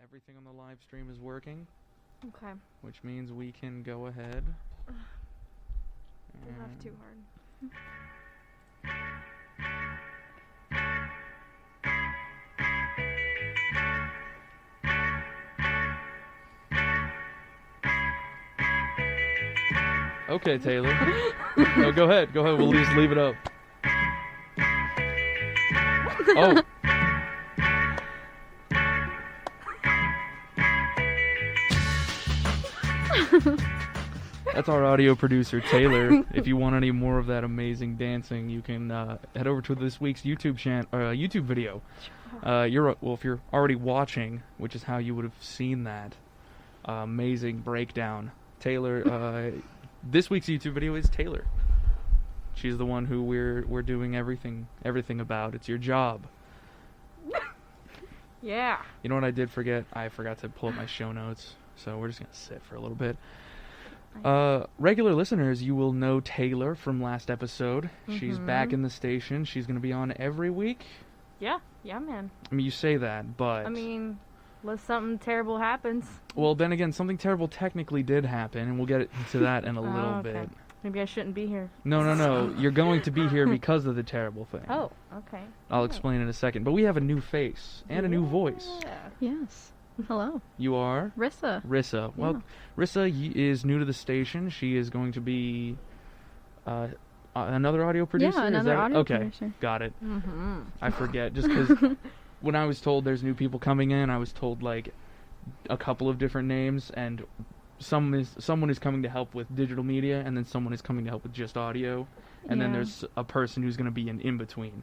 Everything on the live stream is working, Okay. which means we can go ahead. Don't laugh too hard. Okay, Taylor. No, go ahead. Go ahead. We'll just leave it up. Oh. That's our audio producer, Taylor. If you want any more of that amazing dancing, you can head over to this week's YouTube video. If you're already watching, which is how you would have seen that amazing breakdown. Taylor, this week's YouTube video is Taylor. She's the one who we're doing everything about. It's your job. Yeah. You know what I did forget? I forgot to pull up my show notes, so we're just gonna sit for a little bit. Regular listeners, you will know Taylor from last episode. Mm-hmm. She's back in the station. She's gonna be on every week. Yeah, man. I mean, you say that, but... I mean, unless something terrible happens. Well, then again, something terrible technically did happen, and we'll get into that in a little bit. Maybe I shouldn't be here. No. You're going to be here because of the terrible thing. Oh, okay. I'll explain in a second. But we have a new face and a new voice. Yes. Hello. You are? Rissa. Rissa. Well, Yeah. Rissa is new to the station. She is going to be another audio producer? Yeah, another audio producer. Okay, got it. Mm-hmm. I forget, just because when I was told there's new people coming in, I was told, like, a couple of different names, and someone is coming to help with digital media, and then someone is coming to help with just audio, and then there's a person who's going to be an in-between.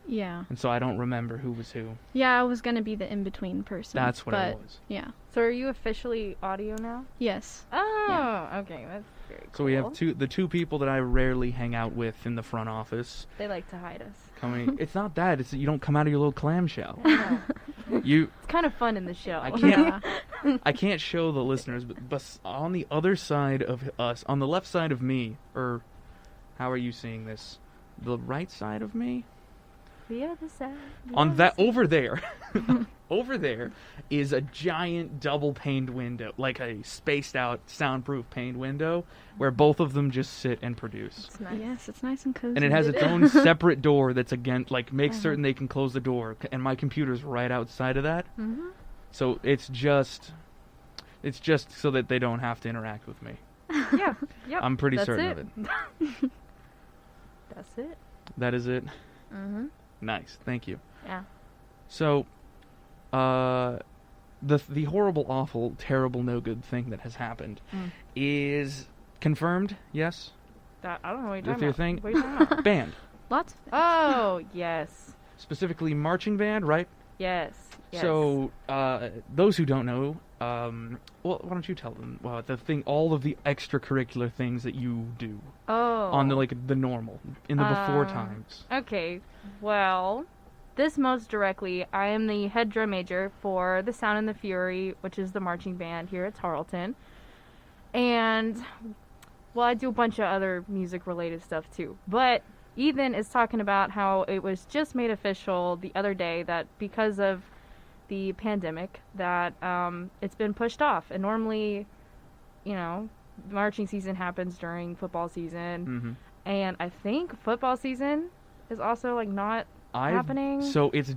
Yeah. And so I don't remember who was who. Yeah, I was going to be the in-between person. That's what it was. Yeah. So are you officially audio now? Yes. Oh, okay. That's very cool. So we have the two people that I rarely hang out with in the front office. They like to hide us. It's not that. It's that you don't come out of your little clamshell. It's kind of fun in the show. I can't show the listeners, but on the other side of us, on the left side of me, or how are you seeing this? The right side of me? The other side. Over there. Over there is a giant double paned window, like a spaced out soundproof paned window, where both of them just sit and produce. It's nice. Yes, it's nice and cozy. And it has its own separate door that's makes certain they can close the door, and my computer's right outside of that. Mm-hmm. So it's just so that they don't have to interact with me. Yeah. Yep. I'm pretty certain of it. That's it. That is it. Mm-hmm. Nice, thank you. Yeah. So, the horrible, awful, terrible, no good thing that has happened is confirmed. Yes. I don't know what you're With talking your about. thing? What are you talking about? Band. Lots of things. Oh, yes. Specifically, marching band, right? Yes. So, those who don't know, well, why don't you tell them all of the extracurricular things that you do on the normal in the before times. Okay, well, this most directly, I am the head drum major for the Sound and the Fury, which is the marching band here at Tarleton, and well, I do a bunch of other music-related stuff too. But Ethan is talking about how it was just made official the other day that because of the pandemic that it's been pushed off. And normally, marching season happens during football season. Mm-hmm. And I think football season is also not happening. So it's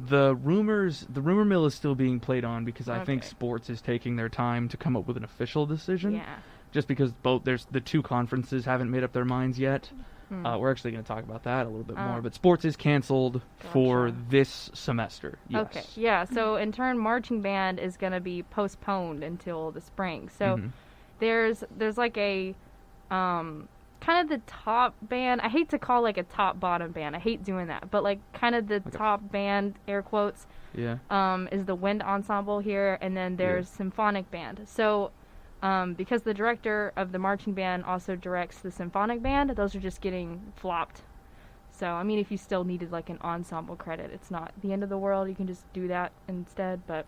the rumor mill is still being played on because I think sports is taking their time to come up with an official decision. Yeah. Just because there's the two conferences haven't made up their minds yet. We're actually going to talk about that a little bit more. But sports is canceled for this semester. Yes. Okay. Yeah. So in turn, marching band is going to be postponed until the spring. So there's like a kind of the top band. I hate to call a top bottom band. I hate doing that. But kind of the top band, air quotes. Yeah. Is the wind ensemble here, and then there's symphonic band. So. Because the director of the marching band also directs the symphonic band, those are just getting flopped. So, I mean, if you still needed an ensemble credit, it's not the end of the world. You can just do that instead. But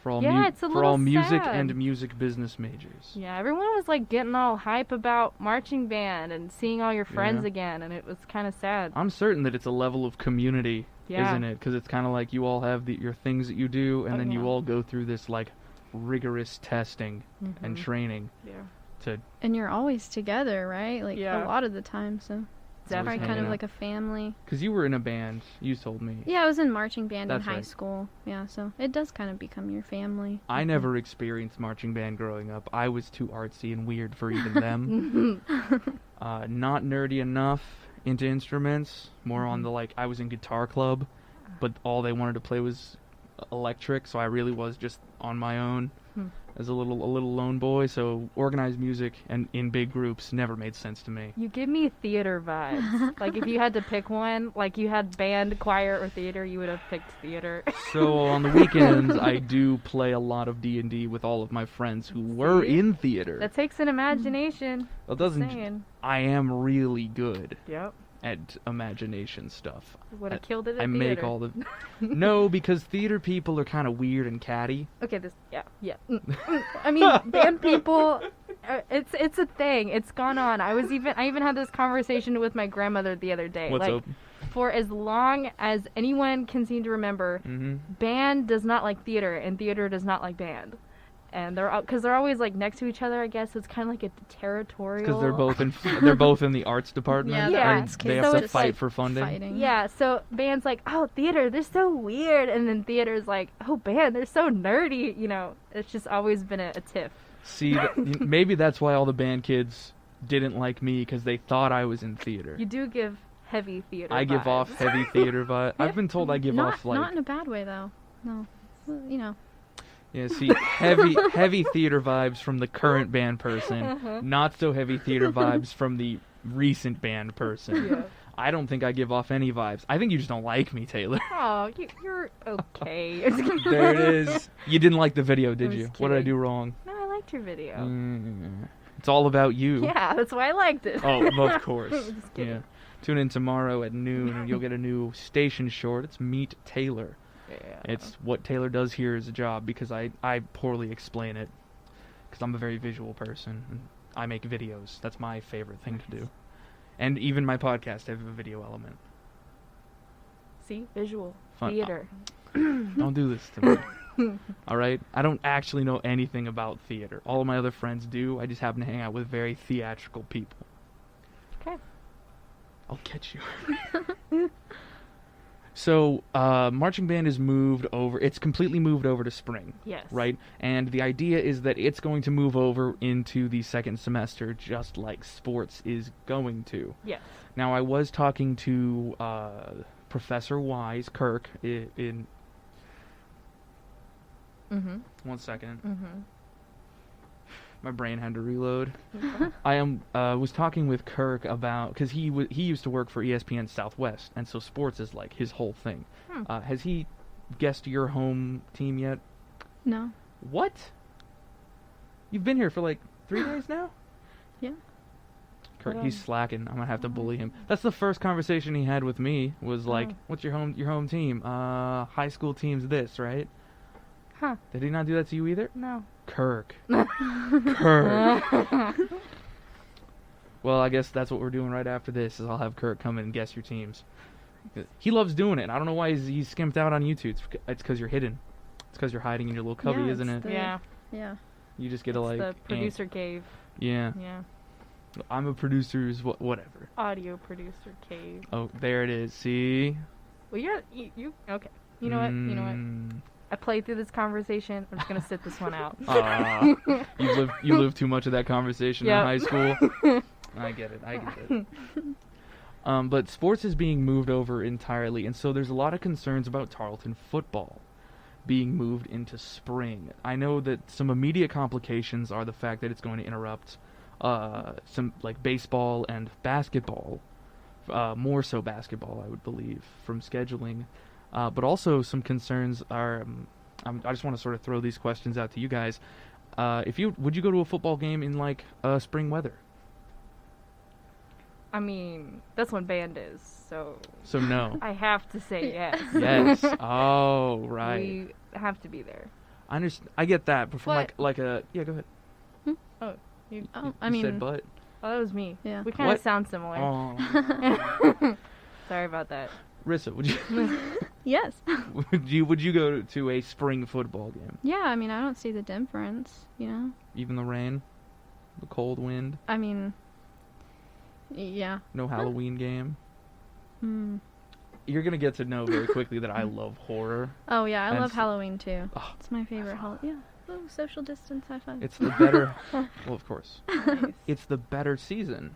For all, Yeah, it's a for all little music sad. and music business majors. Yeah, everyone was like getting all hype about marching band and seeing all your friends Yeah. again, and it was kind of sad. I'm certain that it's a level of community, Yeah. isn't it? Because it's kind of like you all have your things that you do, and Oh, then you yeah. all go through this like rigorous testing and Mhm. training Yeah. to. And you're always together, right? Like Yeah. a lot of the time, so it's Definitely. probably kind hanging of out. like a family. Because you were in a band, you told me. Yeah, I was in marching band That's in high right. school. Yeah, so it does kind of become your family. I never experienced marching band growing up. I was too artsy and weird for even them. Not nerdy enough into instruments. More on the I was in guitar club, but all they wanted to play was electric, so I really was just on my own as a little lone boy. So organized music and in big groups never made sense to me. You give me theater vibes. Like if you had to pick one, like you had band, choir, or theater, you would have picked theater. So on the weekends, I do play a lot of D&D with all of my friends who were See? in theater. That takes an imagination. Well, it doesn't. Saying. I am really good Yep. at imagination stuff. Would have killed it at I theater. make all the. No, because theater people are kind of weird and catty. Okay, yeah. I mean, band people, it's a thing. It's gone on. I even had this conversation with my grandmother the other day. What's like, up? for as long as anyone can seem to remember, band does not like theater, and theater does not like band. And because they're always like next to each other. I guess it's kind of like a territorial. Because they're both in the arts department. Yeah, the and arts they kids have so to it's fight like for funding. Fighting. Yeah, so band's like, oh, theater, they're so weird, and then theater's like, oh, band, they're so nerdy. You know, it's just always been a tiff. See, maybe that's why all the band kids didn't like me, because they thought I was in theater. You do give heavy theater. I give off vibes. heavy theater vibe. I've been told I give not, off like. not in a bad way though. No, well, you know. Yeah, see, heavy theater vibes from the current band person, not so heavy theater vibes from the recent band person. Yeah. I don't think I give off any vibes. I think you just don't like me, Taylor. Oh, you're okay. There it is. You didn't like the video, did I'm you? just What did I kidding. do wrong? No, I liked your video. It's all about you. Yeah, that's why I liked it. Oh, of course. Just kidding. Yeah. Tune in tomorrow at noon, and you'll get a new station short. It's Meet Taylor. Yeah. It's what Taylor does here as a job, because I poorly explain it, because I'm a very visual person, and I make videos. That's my favorite thing to do. And even my podcast, I have a video element. See, visual Fun. theater. Don't do this to me. All right? I don't actually know anything about theater. All of my other friends do. I just happen to hang out with very theatrical people. Okay. I'll catch you. So, marching band is moved over. It's completely moved over to spring. Yes. Right? And the idea is that it's going to move over into the second semester, just like sports is going to. Yes. Now, I was talking to Professor Wise, Kirk, in... Mm-hmm. 1 second. Mm-hmm. My brain had to reload. I was talking with Kirk about, because he used to work for ESPN Southwest, and so sports is like his whole thing. Has he guessed your home team yet? No. What? You've been here for like 3 days now? Yeah. Kirk, he's slacking. I'm gonna have to bully him. That's the first conversation he had with me. Was like, Oh. "What's your home team? High school team's this, right?" Huh. Did he not do that to you either? No. Kirk. Kirk. Well, I guess that's what we're doing right after this. Is I'll have Kirk come in and guess your teams. He loves doing it. And I don't know why he's skimped out on YouTube. It's because you're hidden. It's because you're hiding in your little cubby, Yeah, isn't it's it? the- Yeah. Yeah. You just get to It's like. the producer cave. Yeah. Yeah. I'm a producer's whatever. Audio producer cave. Oh, there it is. See. Well, you okay. You know what? You know what? I played through this conversation. I'm just gonna sit this one out. You lived too much of that conversation Yep. in high school. I get it. But sports is being moved over entirely, and so there's a lot of concerns about Tarleton football being moved into spring. I know that some immediate complications are the fact that it's going to interrupt some like baseball and basketball, more so basketball, I would believe, from scheduling. But also some concerns are, I just want to sort of throw these questions out to you guys. Would you go to a football game in like spring weather? I mean, that's when band is, so So no. I have to say yes. Yes. Oh, right. We have to be there. I get that, but from What? like a yeah. Go ahead. You, Oh, I You mean, said but. oh, that was me. yeah. We kind of What? sound similar. Oh. Sorry about that. Rissa, would you Yes. would you go to a spring football game? Yeah, I mean, I don't see the difference, you know? Even the rain, the cold wind, I mean, yeah. no Halloween game. Mm. You're gonna get to know very quickly that I love horror. Oh, yeah, I And love s- Halloween, too. Oh, It's my favorite holiday. Yeah. Oh, social distance, high five. it's the better. Well, of course, Nice. it's the better season.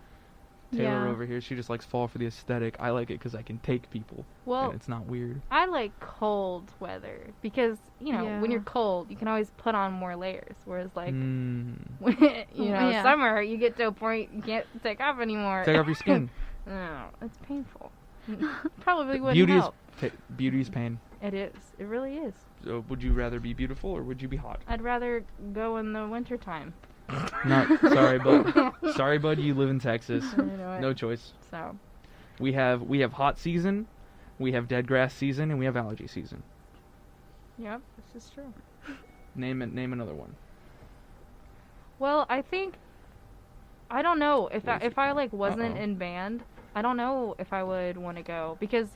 Taylor Yeah. over here, she just likes fall for the aesthetic. I like it because I can take people, Well, and it's not weird. I like cold weather because, you know, when Yeah. you're cold, you can always put on more layers. Whereas, like, Mm. when, you know, Yeah. summer, you get to a point you can't take off anymore. Take off your skin. No, it's painful. Probably wouldn't Beauty help. Beauty's pain. It is. It really is. So would you rather be beautiful or would you be hot? I'd rather go in the wintertime. Not sorry, bud. Sorry, bud. You live in Texas. You know No it. choice. So, We have hot season, we have dead grass season, and we have allergy season. yep, this is true. Name another one. Well, I think I don't know if What is if I like wasn't Uh-oh. in band, I don't know if I would want to go because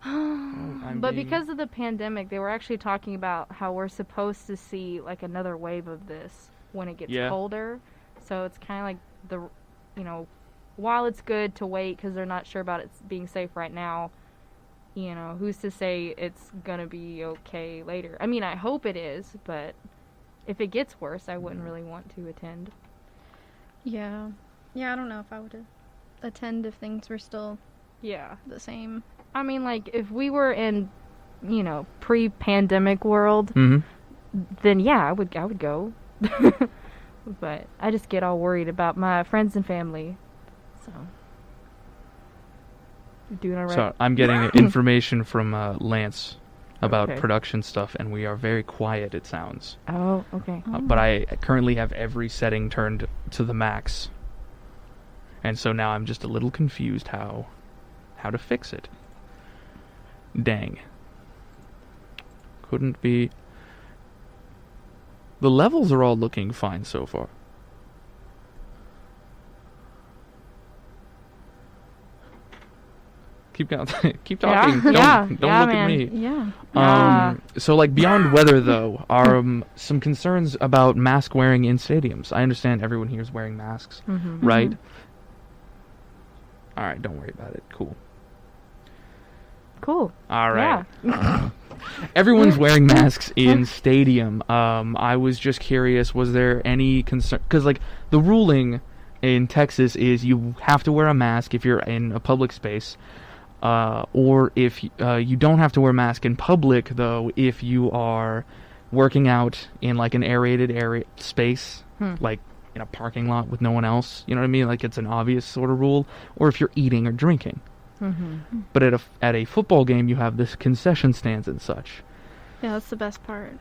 I'm but being- because of the pandemic, they were actually talking about how we're supposed to see like another wave of this when it gets Yeah. colder. So it's kind of like you know, while it's good to wait because they're not sure about it being safe right now, you know, who's to say it's gonna be okay later? I mean, I hope it is, but if it gets worse, I wouldn't really want to attend. Yeah. Yeah, I don't know if I would attend if things were still Yeah. the same. I mean, like, if we were in, you know, pre-pandemic world, Mm-hmm. then yeah, I would go. But I just get all worried about my friends and family. So, you doing all right? So I'm getting information from Lance about Okay. production stuff, and we are very quiet. It sounds, Oh, okay. but I currently have every setting turned to the max, and so now I'm just a little confused how to fix it. Dang. Couldn't be. The levels are all looking fine so far. Keep going. Keep talking. Yeah, Don't yeah, look man. at me. Yeah. So like beyond weather though, are some concerns about mask wearing in stadiums. I understand everyone here is wearing masks, Mm-hmm. right? All right, don't worry about it. Cool. Cool. All right. Yeah. Everyone's wearing masks in stadium. I was just curious, was there any concern? Because, like, the ruling in Texas is you have to wear a mask if you're in a public space. Or if you don't have to wear a mask in public, though, if you are working out in, like, an aerated area space, like in a parking lot with no one else. You know what I mean? Like, it's an obvious sort of rule. Or if you're eating or drinking. Mm-hmm. But at a football game, you have this concession stands and such. Yeah, that's the best part.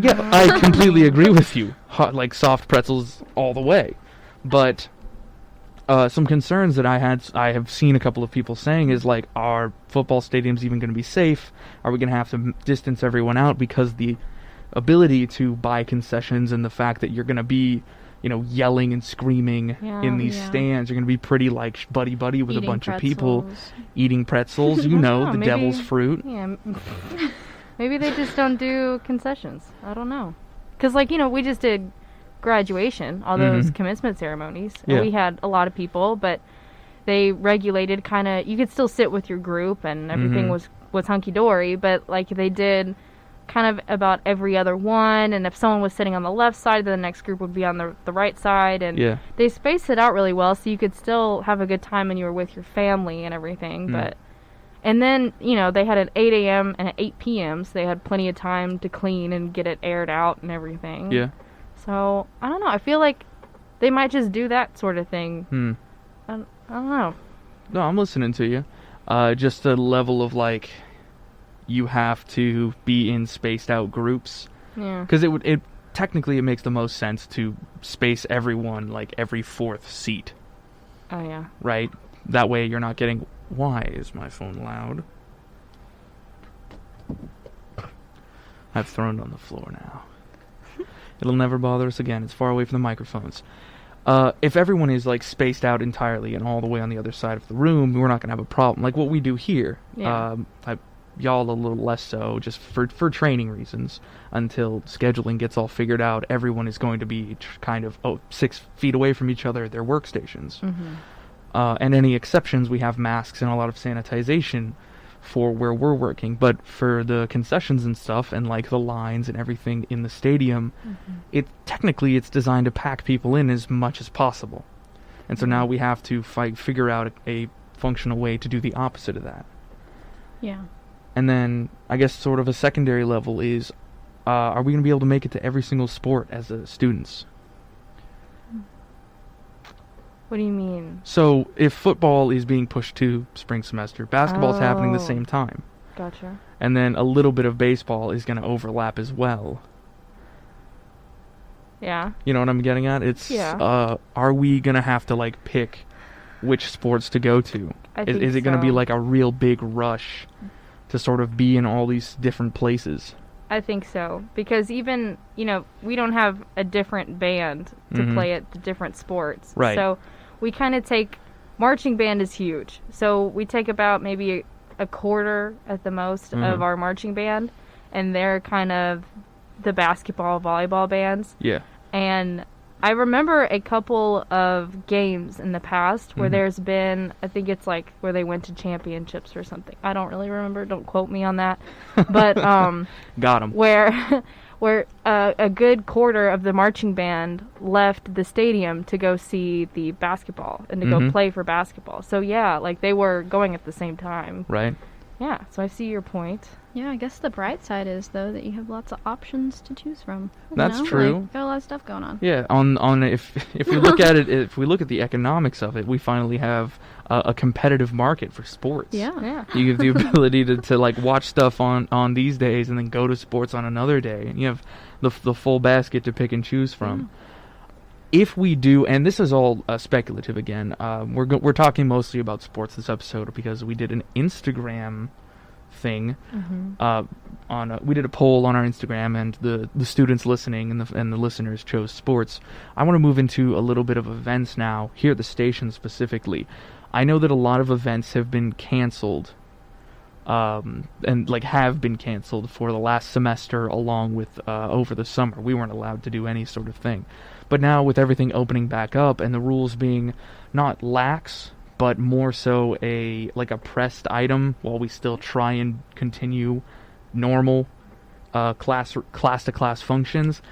Yeah, I completely agree with you. Hot, like soft pretzels all the way. But some concerns that I have seen a couple of people saying is like, are football stadiums even going to be safe? Are we going to have to distance everyone out because the ability to buy concessions and the fact that you're going to be, you know, yelling and screaming in these Yeah. stands, you're going to be pretty like buddy-buddy with Eating a bunch of people pretzels. eating pretzels, you know, know, the maybe- devil's fruit. Yeah. Maybe they just don't do concessions. I don't know. Because, like, you know, we just did graduation, all those Mhm. commencement ceremonies. Yeah. And we had a lot of people, but they regulated kind of, you could still sit with your group and everything Mhm. was hunky-dory, but, like, they did kind of about every other one, and if someone was sitting on the left side, then the next group would be on the right side, and Yeah. they spaced it out really well so you could still have a good time when you were with your family and everything. Mm. But and then, you know, they had an 8 a.m. and an 8 p.m. so they had plenty of time to clean and get it aired out and everything. Yeah. So I don't know, I feel like they might just do that sort of thing. I don't know. No, I'm listening to you. Just a level of like, you have to be in spaced out groups, Yeah. because it technically it makes the most sense to space everyone like every fourth seat, Oh yeah. right? That way you're not getting. Why is my phone loud? I've thrown it on the floor now. It'll never bother us again. It's far away from the microphones. If everyone is like spaced out entirely and all the way on the other side of the room, we're not gonna have a problem. Like what we do here. Yeah. Y'all a little less so, just for training reasons. Until scheduling gets all figured out, everyone is going to be kind of 6 feet away from each other at their workstations. Mm-hmm. And any exceptions, we have masks and a lot of sanitization for where we're working. But for the concessions and stuff, and like the lines and everything in the stadium, technically it's designed to pack people in as much as possible. And so now we have to figure out a functional way to do the opposite of that. Yeah. And then, I guess sort of a secondary level is, are we going to be able to make it to every single sport as students? What do you mean? So, if football is being pushed to spring semester, basketball's happening the Oh. same time. Gotcha. And then a little bit of baseball is going to overlap as well. Yeah. You know what I'm getting at? It's, Yeah. Are we going to have to, like, pick which sports to go to? I think Is it going to be, so. like, a real big rush to sort of be in all these different places? I think so. Because even, we don't have a different band to play at the different sports. Right. So we kind of take, marching band is huge. So we take about maybe a quarter at the most of our marching band. And they're kind of the basketball, volleyball bands. Yeah. And I remember a couple of games in the past where there's been, I think it's like where they went to championships or something. I don't really remember. Don't quote me on that. But Got 'em. where a good quarter of the marching band left the stadium to go see the basketball and to go play for basketball. So yeah, like they were going at the same time. Right? Yeah, so I see your point. Yeah, I guess the bright side is though that you have lots of options to choose from. That's true. Like, got a lot of stuff going on. Yeah, if we look at it, if we look at the economics of it, we finally have a competitive market for sports. Yeah. You have the ability to like watch stuff on these days and then go to sports on another day, and you have the full basket to pick and choose from. If we do, and this is all speculative again, we're talking mostly about sports this episode because we did an Instagram thing. We did a poll on our Instagram, and the students listening and the listeners chose sports. I want to move into a little bit of events now here at the station specifically. I know that a lot of events have been canceled, and like have been canceled for the last semester, along with over the summer. We weren't allowed to do any sort of thing. But now with everything opening back up and the rules being not lax, but more so a pressed item while we still try and continue normal class to class functions,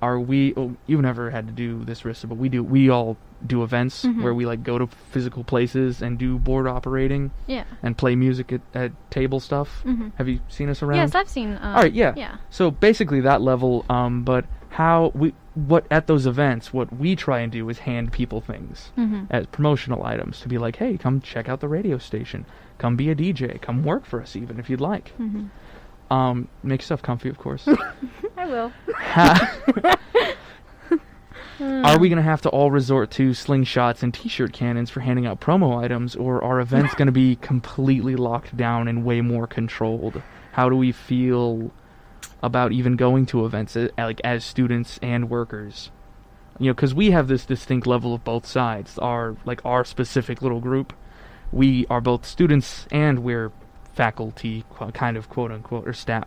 are we? Oh, you've never had to do this, Rissa, but we all do events where we like go to physical places and do board operating. Yeah. And play music at table stuff. Have you seen us around? Yes, I've seen. All right, yeah. Yeah. So basically that level, but at those events, what we try and do is hand people things as promotional items to be like, hey, come check out the radio station, come be a DJ, come work for us even if you'd like. Make yourself comfy, of course. I will. Are we going to have to all resort to slingshots and t-shirt cannons for handing out promo items, or are events going to be completely locked down and way more controlled? How do we feel about even going to events as students and workers? Because we have this distinct level of both sides. Our specific little group, we are both students and we're faculty, kind of, quote unquote, or staff.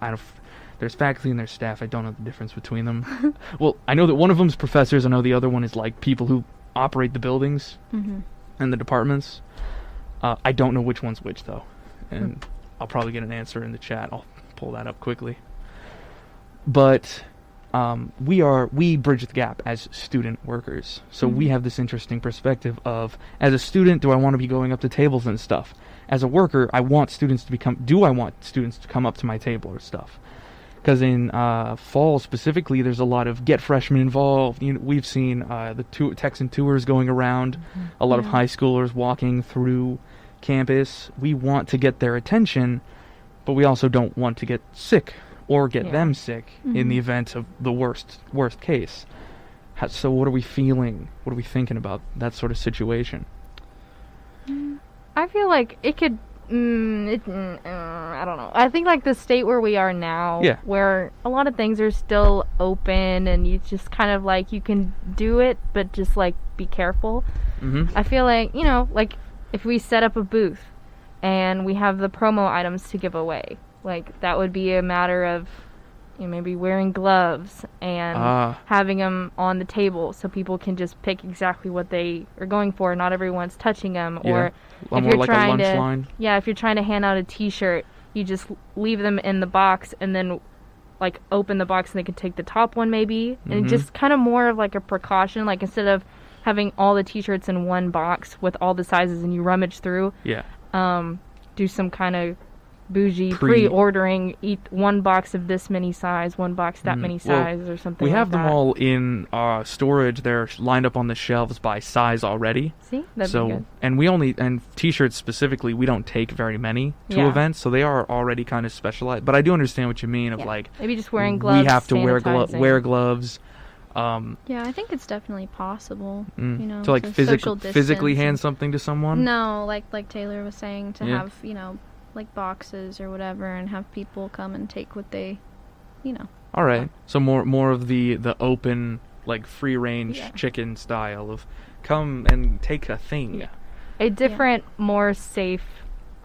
There's faculty and there's staff. I don't know the difference between them. Well, I know that one of them's professors. I know the other one is like people who operate the buildings and the departments. I don't know which one's which though, and I'll probably get an answer in the chat. I'll pull that up quickly. But we bridge the gap as student workers. So we have this interesting perspective of, as a student, do I want to be going up to tables and stuff? As a worker, I want students to come up to my table or stuff? Because in fall specifically, there's a lot of get freshmen involved. We've seen the Texan tours going around, a lot of high schoolers walking through campus. We want to get their attention, but we also don't want to get sick or get them sick in the event of the worst case. So what are we feeling? What are we thinking about that sort of situation? I feel like it could I don't know. I think like the state where we are now, Yeah. where a lot of things are still open and you just kind of like you can do it, but just like be careful. Mm-hmm. I feel like, you know, like if we set up a booth and we have the promo items to give away, like that would be a matter of, you know, maybe wearing gloves and having them on the table so people can just pick exactly what they are going for. Not everyone's touching them. Yeah. Or A if more you're like a trying lunch to, line. yeah, if you're trying to hand out a T-shirt, you just leave them in the box and then like open the box and they can take the top one maybe, and just kind of more of like a precaution. Like instead of having all the T-shirts in one box with all the sizes and you rummage through, Yeah. do some kind of bougie pre-ordering, eat one box of this many size, one box that many size, or something We like have them that. all in storage. They're lined up on the shelves by size already. See, that'd be good. And and T-shirts specifically, we don't take very many to Yeah. events, so they are already kind of specialized. But I do understand what you mean of like Maybe just wearing gloves. we have to wear sanitizing. gloves. Yeah, I think it's definitely possible. You know, to like social physically distance hand and- something to someone. No, like Taylor was saying, to Yeah. have, you know, like boxes or whatever, and have people come and take what they, you know. All right. So more of the open, like free range Yeah. chicken style of come and take a thing. Yeah. A different, more safe,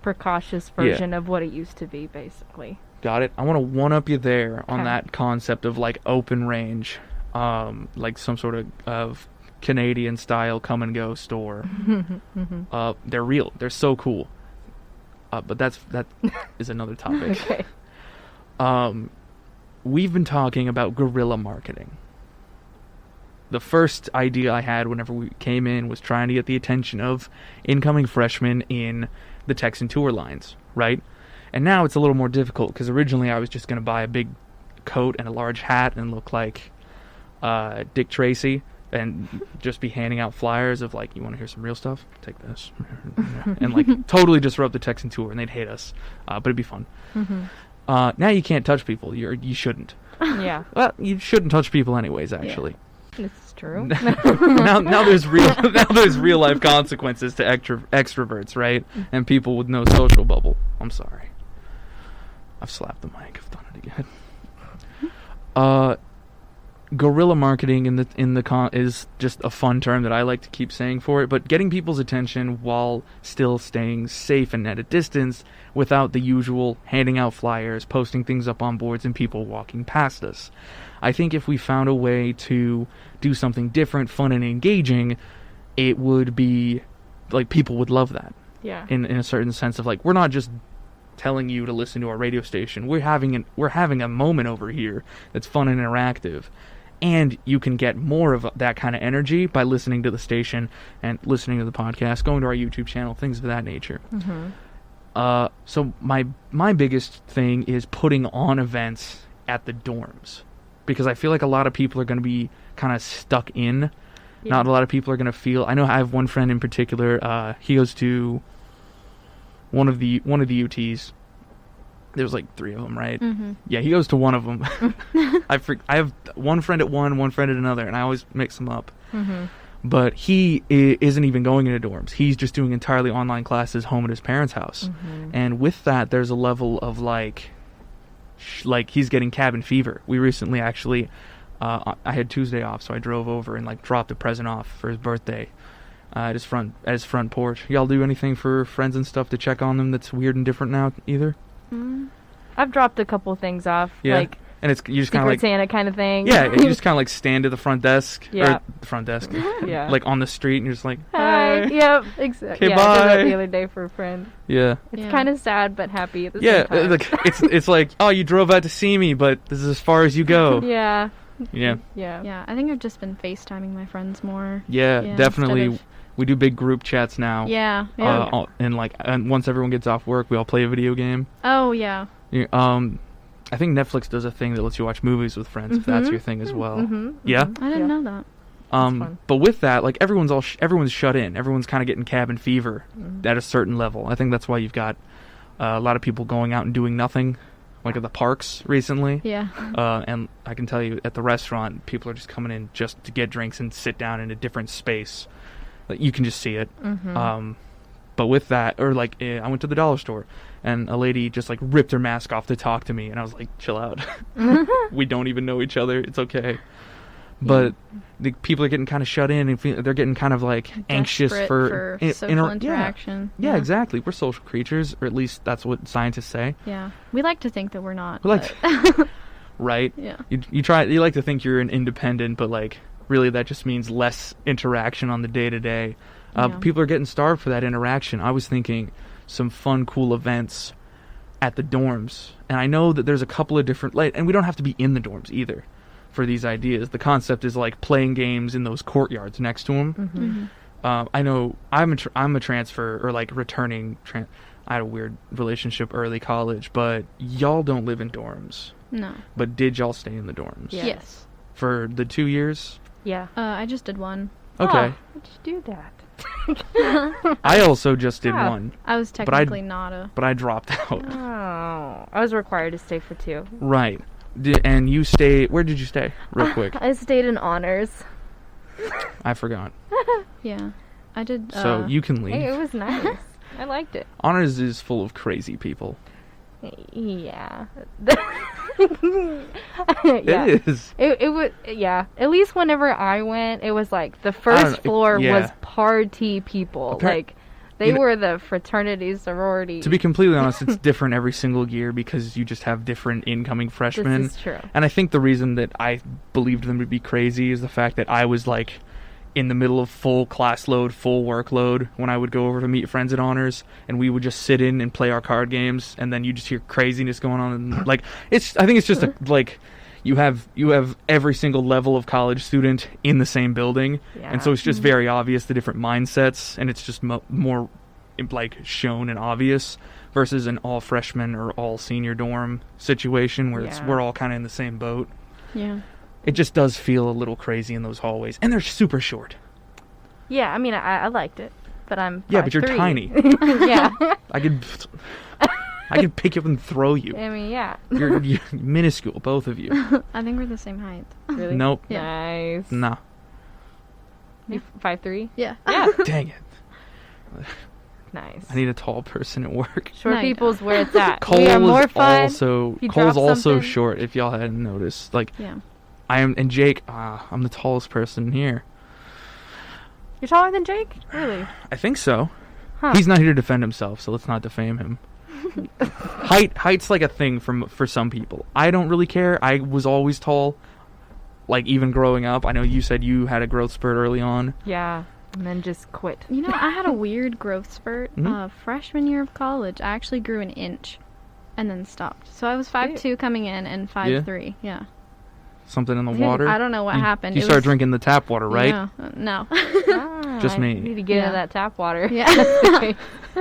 precautious version of what it used to be, basically. Got it. I want to one up you there on Okay. that concept of like open range, like some sort of Canadian style come and go store. They're real. They're so cool. But that is another topic. Okay. We've been talking about guerrilla marketing. The first idea I had whenever we came in was trying to get the attention of incoming freshmen in the Texan tour lines, right? And now it's a little more difficult because originally I was just going to buy a big coat and a large hat and look like Dick Tracy and just be handing out flyers of like, you want to hear some real stuff? Take this. And like totally disrupt the Texan tour, and they'd hate us. But it'd be fun. Now you can't touch people. You shouldn't. Yeah. Well, you shouldn't touch people anyways, actually. It's true. now there's real life consequences to extroverts, right? And people with no social bubble. I'm sorry. I've slapped the mic. I've done it again. Guerrilla marketing is just a fun term that I like to keep saying for it, but getting people's attention while still staying safe and at a distance without the usual handing out flyers, posting things up on boards, and people walking past us. I think if we found a way to do something different, fun, and engaging, it would be like people would love that. Yeah. In a certain sense of like, we're not just telling you to listen to our radio station. We're having a moment over here that's fun and interactive. And you can get more of that kind of energy by listening to the station and listening to the podcast, going to our YouTube channel, things of that nature. So my biggest thing is putting on events at the dorms, because I feel like a lot of people are going to be kind of stuck in. Yeah. Not a lot of people are going to feel. I know I have one friend in particular. He goes to one of the UTs. There was like 3 of them, right? Yeah, he goes to one of them. I have one friend at one friend at another, and I always mix them up. But he isn't even going into dorms. He's just doing entirely online classes home at his parents' house. And with that, there's a level of like he's getting cabin fever. We recently actually, I had Tuesday off, so I drove over and like dropped a present off for his birthday at his front porch. Y'all do anything for friends and stuff to check on them that's weird and different now either? I've dropped a couple things off, like and you just kind of like Santa kind of thing. Yeah, you just kind of like stand at the front desk. Yeah. Or the front desk. Yeah. Like on the street, and you're just like, hi. Yep, exactly. Okay, Yeah, I did that bye. the other day for a friend. Yeah. It's kind of sad but happy at the same time. Like it's like, oh, you drove out to see me, but this is as far as you go. Yeah. Yeah. Yeah, I think I've just been FaceTiming my friends more. Yeah, definitely. instead We do big group chats now. Yeah. And once everyone gets off work, we all play a video game. Oh, yeah. Yeah, I think Netflix does a thing that lets you watch movies with friends if that's your thing as well. Yeah. I didn't know that. fun. But with that, like everyone's shut in. Everyone's kind of getting cabin fever at a certain level. I think that's why you've got a lot of people going out and doing nothing, like at the parks recently. Yeah. And I can tell you at the restaurant, people are just coming in just to get drinks and sit down in a different space. Like, you can just see it. But with that, or like I went to the dollar store and a lady just like ripped her mask off to talk to me, and I was like, chill out. We don't even know each other. It's okay. But the people are getting kind of shut in, and they're getting kind of like anxious for social interaction. Yeah, exactly. We're social creatures, or at least that's what scientists say. Yeah, we like to think that we're not. We like, right? Yeah. You like to think you're an independent, but like really that just means less interaction on the day to day. People are getting starved for that interaction. I was thinking some fun, cool events at the dorms, and I know that there's a couple of different, and we don't have to be in the dorms either for these ideas. The concept is like playing games in those courtyards next to them. I know I'm a transfer, or like returning. I had a weird relationship early college, but y'all don't live in dorms. No. But did y'all stay in the dorms? Yes. For the 2 years? Yeah. I just did one. Okay. Oh, how'd you do that? I also just did one. I was technically not a... But I dropped out. Oh. I was required to stay for 2. Right. And you stayed... Where did you stay? Real quick. I stayed in honors. I forgot. Yeah. I did... So you can leave. Hey, it was nice. I liked it. Honors is full of crazy people. Yeah. It is. It was, yeah. At least whenever I went, it was like the first floor was party people. Like, they were the fraternity, sorority. To be completely honest, it's different every single year because you just have different incoming freshmen. This is true. And I think the reason that I believed them to be crazy is the fact that I was like in the middle of full class load, full workload when I would go over to meet friends at honors, and we would just sit in and play our card games, and then you just hear craziness going on, and like I think it's just like you have every single level of college student in the same building, and so it's just very obvious the different mindsets, and it's just more like shown and obvious versus an all freshman or all senior dorm situation where we're all kind of in the same boat. Yeah. It just does feel a little crazy in those hallways. And they're super short. Yeah, I mean, I liked it. But I'm 5'3". Yeah, but you're tiny. Yeah. I could pick you up and throw you. I mean, yeah. You're minuscule, both of you. I think we're the same height. Really? Nope. Yeah. Nice. Nah. You 5'3"? Yeah. Yeah. Dang it. Nice. I need a tall person at work. Short people's where it's at. Cole we are more fun. Cole's also short, if y'all hadn't noticed. Like, yeah. and Jake, I'm the tallest person here. You're taller than Jake? Really? I think so. Huh. He's not here to defend himself, so let's not defame him. Height's like a thing for some people. I don't really care. I was always tall, like even growing up. I know you said you had a growth spurt early on. Yeah, and then just quit. You know, I had a weird growth spurt. Freshman year of college, I actually grew an inch and then stopped. So I was 5'2" coming in and 5'3". Yeah. Something in the water? I don't know what happened. You started drinking the tap water, right? Yeah, no. Just me. I need to get into that tap water. Yeah.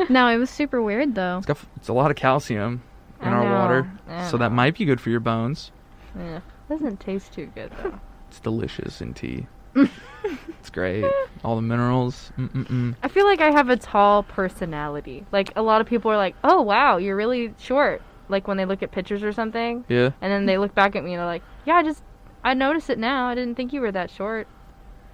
No, it was super weird though. It's a lot of calcium in our water, so that might be good for your bones. Yeah. Doesn't taste too good though. It's delicious in tea. It's great. All the minerals. I feel like I have a tall personality. Like, a lot of people are like, oh, wow, you're really short. Like, when they look at pictures or something. Yeah. And then they look back at me and they're like, yeah, I noticed it now. I didn't think you were that short.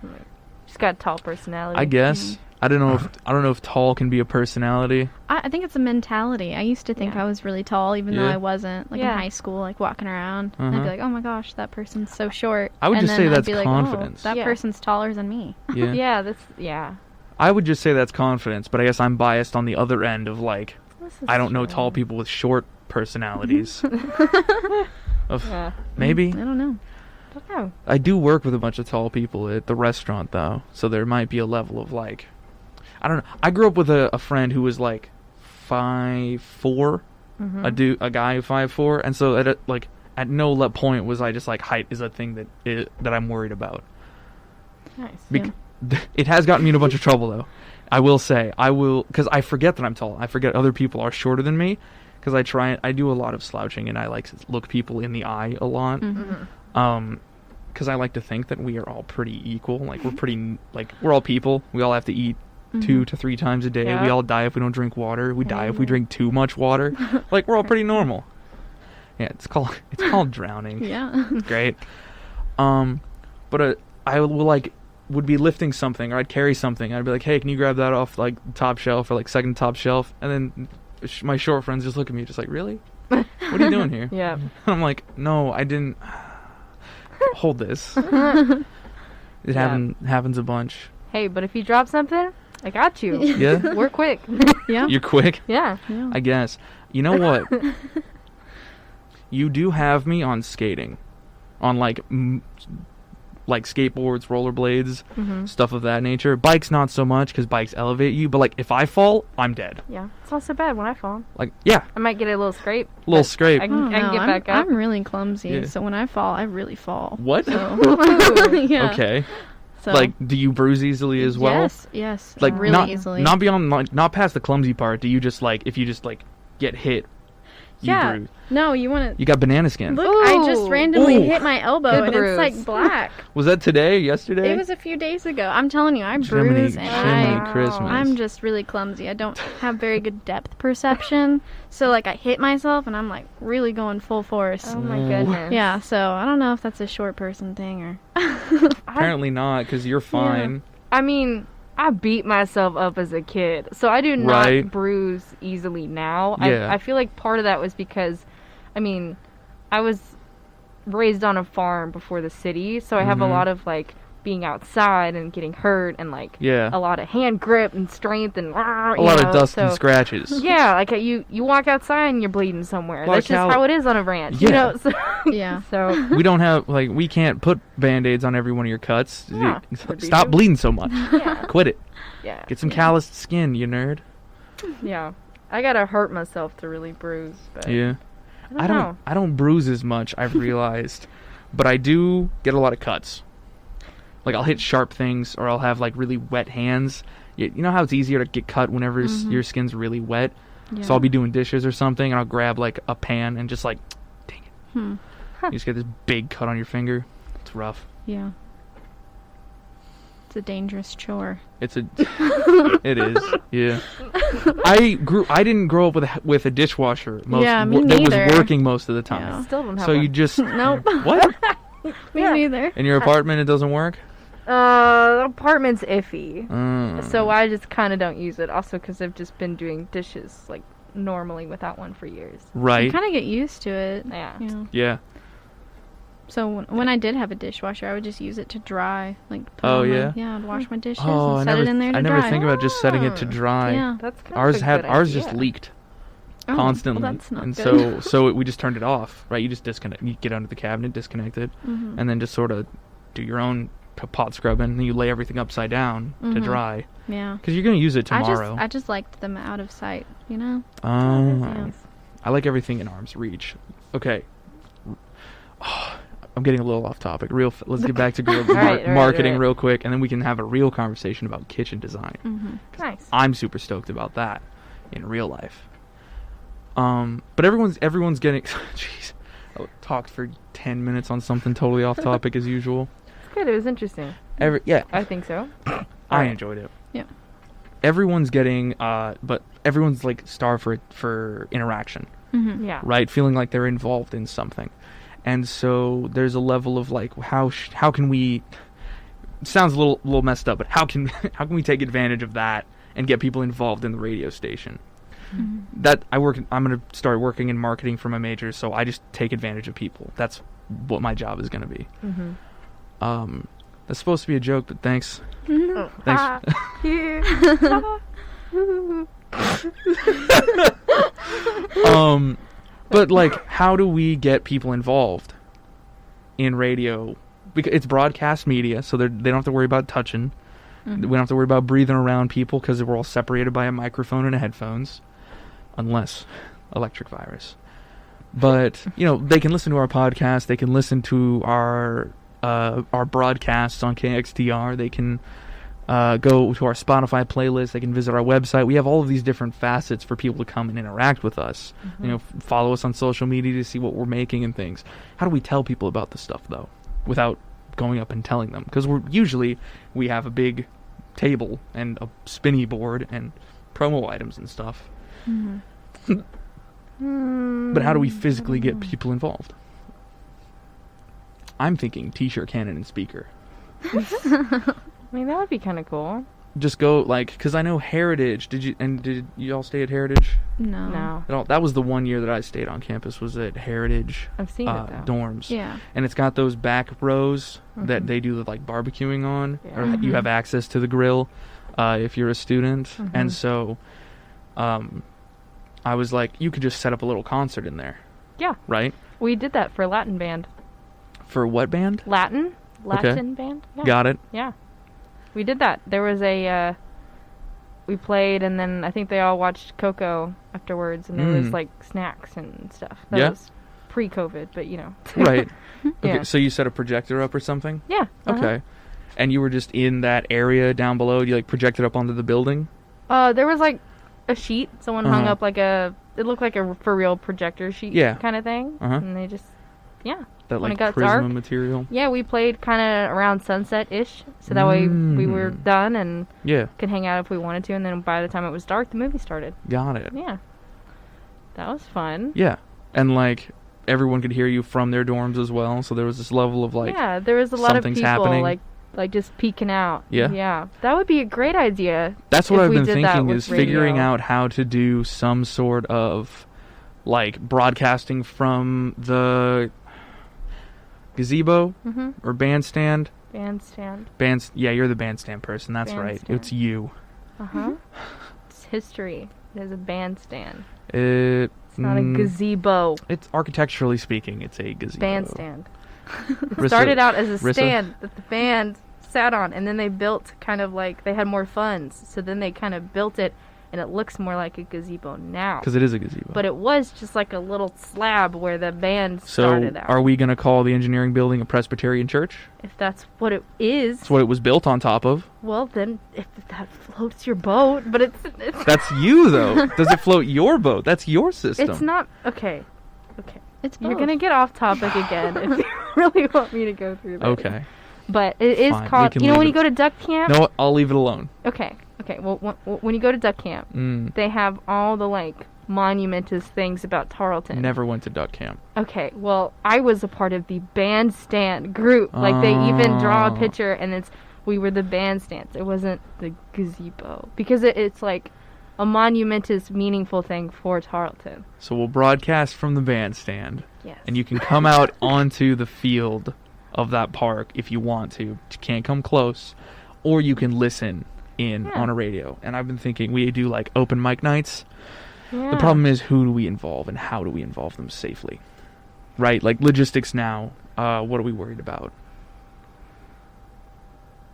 I'm like, just got a tall personality. I guess. I don't know if tall can be a personality. I think it's a mentality. I used to think I was really tall, even though I wasn't. Like in high school, like walking around, and I'd be like, "Oh my gosh, that person's so short." I would just say that's like, confidence. Oh, that person's taller than me. Yeah. Yeah. I would just say that's confidence, but I guess I'm biased on the other end of like, I don't know tall people with short personalities. Maybe. I don't know. I do work with a bunch of tall people at the restaurant though, so there might be a level of like, I don't know. I grew up with a friend who was like 5'4", a guy 5'4", and so at no point was I just like height is a thing that I'm worried about. Nice. It has gotten me in a bunch of trouble though. I will say because I forget that I'm tall. I forget other people are shorter than me because I do a lot of slouching and I like to look people in the eye a lot. Because I like to think that we are all pretty equal. Like we're all people. We all have to eat 2 to 3 times a day. Yeah. We all die if we don't drink water. We die if we drink too much water. Like we're all pretty normal. Yeah, it's called drowning. Yeah, it's great. But I will like would be lifting something, or I'd carry something. I'd be like, hey, can you grab that off like top shelf or like second top shelf? And then my short friends just look at me just like, really? What are you doing here? Yeah. I'm like, no, I didn't. Hold this. It happens a bunch. Hey, but if you drop something, I got you. Yeah? We're quick. Yeah. You're quick? Yeah. I guess. You know what? You do have me on skating. On like skateboards, rollerblades, stuff of that nature. Bikes not so much because bikes elevate you, but like if I fall, I'm dead. Yeah. It's not so bad when I fall. Like, yeah. I might get a little scrape. Scrape. I can get back up. I'm really clumsy, Yeah. so when I fall, I really fall. What? So, yeah. Okay. So, Like, do you bruise easily as well? Yes. Like, really easily. Not beyond, like, not past the clumsy part. Do you just like, if you just like get hit, you bruise? No, you want to. You got banana skin. Look, I just randomly Ooh. hit my elbow, Good and bruise. it's like black. Was that today? Yesterday? It was a few days ago. I'm telling you, I Jiminy bruise, and Christmas. I'm just really clumsy. I don't have very good depth perception, so like I hit myself, and I'm like really going full force. Oh my goodness. Yeah, so I don't know if that's a short person thing or. Apparently not, because you're fine. I mean, I beat myself up as a kid, so I do not Right. bruise easily now. Yeah. I feel like part of that was because, I mean, I was raised on a farm before the city, so I have a lot of like being outside and getting hurt and like Yeah. a lot of hand grip and strength and A lot of dust and scratches. Yeah, like you walk outside and you're bleeding somewhere. Lot That's of just how it is on a ranch, you Yeah. know. So, Yeah. So We don't have, like, we can't put Band-Aids on every one of your cuts. Yeah, would be Stop true. bleeding so much. yeah, Quit it. yeah, Get some calloused skin, you nerd. yeah. I gotta hurt myself to really bruise. But Yeah. I don't know. I don't bruise as much, I've realized. But I do get a lot of cuts. Like, I'll hit sharp things, or I'll have, like, really wet hands. You know how it's easier to get cut whenever your skin's really wet? Yeah. So I'll be doing dishes or something, and I'll grab, like, a pan and just, like, dang it. You just get this big cut on your finger. It's rough. Yeah. It's a dangerous chore. It is. Yeah. I didn't grow up with a dishwasher. Yeah, me that neither. was working most of the time. Yeah. Still don't have So one. you just Nope. what? Me Yeah. neither. In your apartment it doesn't work? The apartment's iffy. Mm. So I just kind of don't use it. Also because I've just been doing dishes like normally without one for years. You Right. kind of get used to it. Yeah. You know? Yeah. So when I did have a dishwasher, I would just use it to dry. Like put Oh, on yeah? I'd wash my dishes Oh, and set it in there to I dry. never think about just setting it to dry. Yeah. That's kind Ours of a had good ours idea. just leaked Oh, constantly. Well, that's not and good. so we just turned it off, right? You just disconnect. You get under the cabinet, disconnect it, Mhm. and then just sort of do your own pot scrubbing, and then you lay everything upside down to Mhm. dry. Yeah. Because you're going to use it tomorrow. I just liked them out of sight, you know? Oh. I like everything in arm's reach. Okay. I'm getting a little off topic. Let's get back to marketing right. real quick, and then we can have a real conversation about kitchen design. Mm-hmm. Nice. I'm super stoked about that in real life. But everyone's getting. Jeez, I talked for 10 minutes on something totally off topic as usual. It's good. It was interesting. Yeah, I think so. I enjoyed it. Yeah. Everyone's getting, but everyone's like starved for interaction. Mm-hmm. Yeah. Right, feeling like they're involved in something, and so there's a level of like how can we? It sounds a little messed up, but how can we take advantage of that and get people involved in the radio station? Mm-hmm. I'm gonna start working in marketing for my major, so I just take advantage of people. That's what my job is gonna be. Mm-hmm. That's supposed to be a joke, but thanks. Oh. Thanks. But like, how do we get people involved in radio? Because it's broadcast media, so they don't have to worry about touching. Mm-hmm. We don't have to worry about breathing around people because we're all separated by a microphone and headphones, unless electric virus. But they can listen to our podcast. They can listen to our broadcasts on KXTR. They can go to our Spotify playlist. They can visit our website. We have all of these different facets for people to come and interact with us. Mm-hmm. Follow us on social media to see what we're making and things. How do we tell people about this stuff though, without going up and telling them? Because we have a big table and a spinny board and promo items and stuff. Mm-hmm. But how do we physically get people involved? I'm thinking t-shirt cannon and speaker. I mean, that would be kind of cool. Just go, like, because I know Heritage. Did you all stay at Heritage? No. That was the one year that I stayed on campus, was at Heritage. I've seen it, though. Dorms. Yeah. And it's got those back rows that they do the, like, barbecuing on. Yeah. Or you have access to the grill if you're a student. And so I was like, you could just set up a little concert in there. Yeah. Right? We did that for Latin band. For what band? Latin band. Yeah. Got it. Yeah. We did that. There was we played, and then I think they all watched Coco afterwards, and there was, like, snacks and stuff. That was pre-COVID, but, you know. Right. Yeah. Okay, so you set a projector up or something? Yeah. Okay. And you were just in that area down below? You, like, projected up onto the building? There was, like, a sheet. Someone hung up, like, it looked like a for-real projector sheet kind of thing. And they just, That, when like, it got Prisma dark, material? Yeah, we played kind of around sunset-ish, so that way we were done and could hang out if we wanted to, and then by the time it was dark, the movie started. Got it. Yeah. That was fun. Yeah. And, like, everyone could hear you from their dorms as well, so there was this level of, like, yeah, there was a lot of people, happening. like just peeking out. Yeah. Yeah. That would be a great idea. That's what I've been did that thinking, with is figuring radio. out how to do some sort of, like, broadcasting from the gazebo or bandstand. Yeah, you're the bandstand person. That's right. It's you. It's history. It is a bandstand. It's not a gazebo. It's architecturally speaking, it's a gazebo. Bandstand. Rissa, It started out as a Rissa? stand that the band sat on, and then they built kind of like, they had more funds, so then they kind of built it, and it looks more like a gazebo now. Because it is a gazebo. But it was just like a little slab where the band So started out. are we going to call the engineering building a Presbyterian church? If that's what it is, That's what it was built on top of. well then, if that floats your boat, but it's That's you, though. Does it float your boat? That's your system. it's not, okay. It's both. You're gonna get off topic again if you really want me to go through this. Okay. But it is Fine, we called, can you know leave when it. you go to duck camp? No, I'll leave it alone. Okay. Well, when you go to duck camp, they have all the, like, monumentous things about Tarleton. Never went to duck camp. Okay, well, I was a part of the bandstand group. Like, they even draw a picture, and we were the bandstands. It wasn't the gazebo. Because it's, like, a monumentous, meaningful thing for Tarleton. So we'll broadcast from the bandstand. Yes. And you can come out onto the field of that park if you want to. You can't come close. Or you can listen in on a radio. And I've been thinking we do, like, open mic nights. Yeah. The problem is, who do we involve and how do we involve them safely? Right? Like, logistics now, what are we worried about?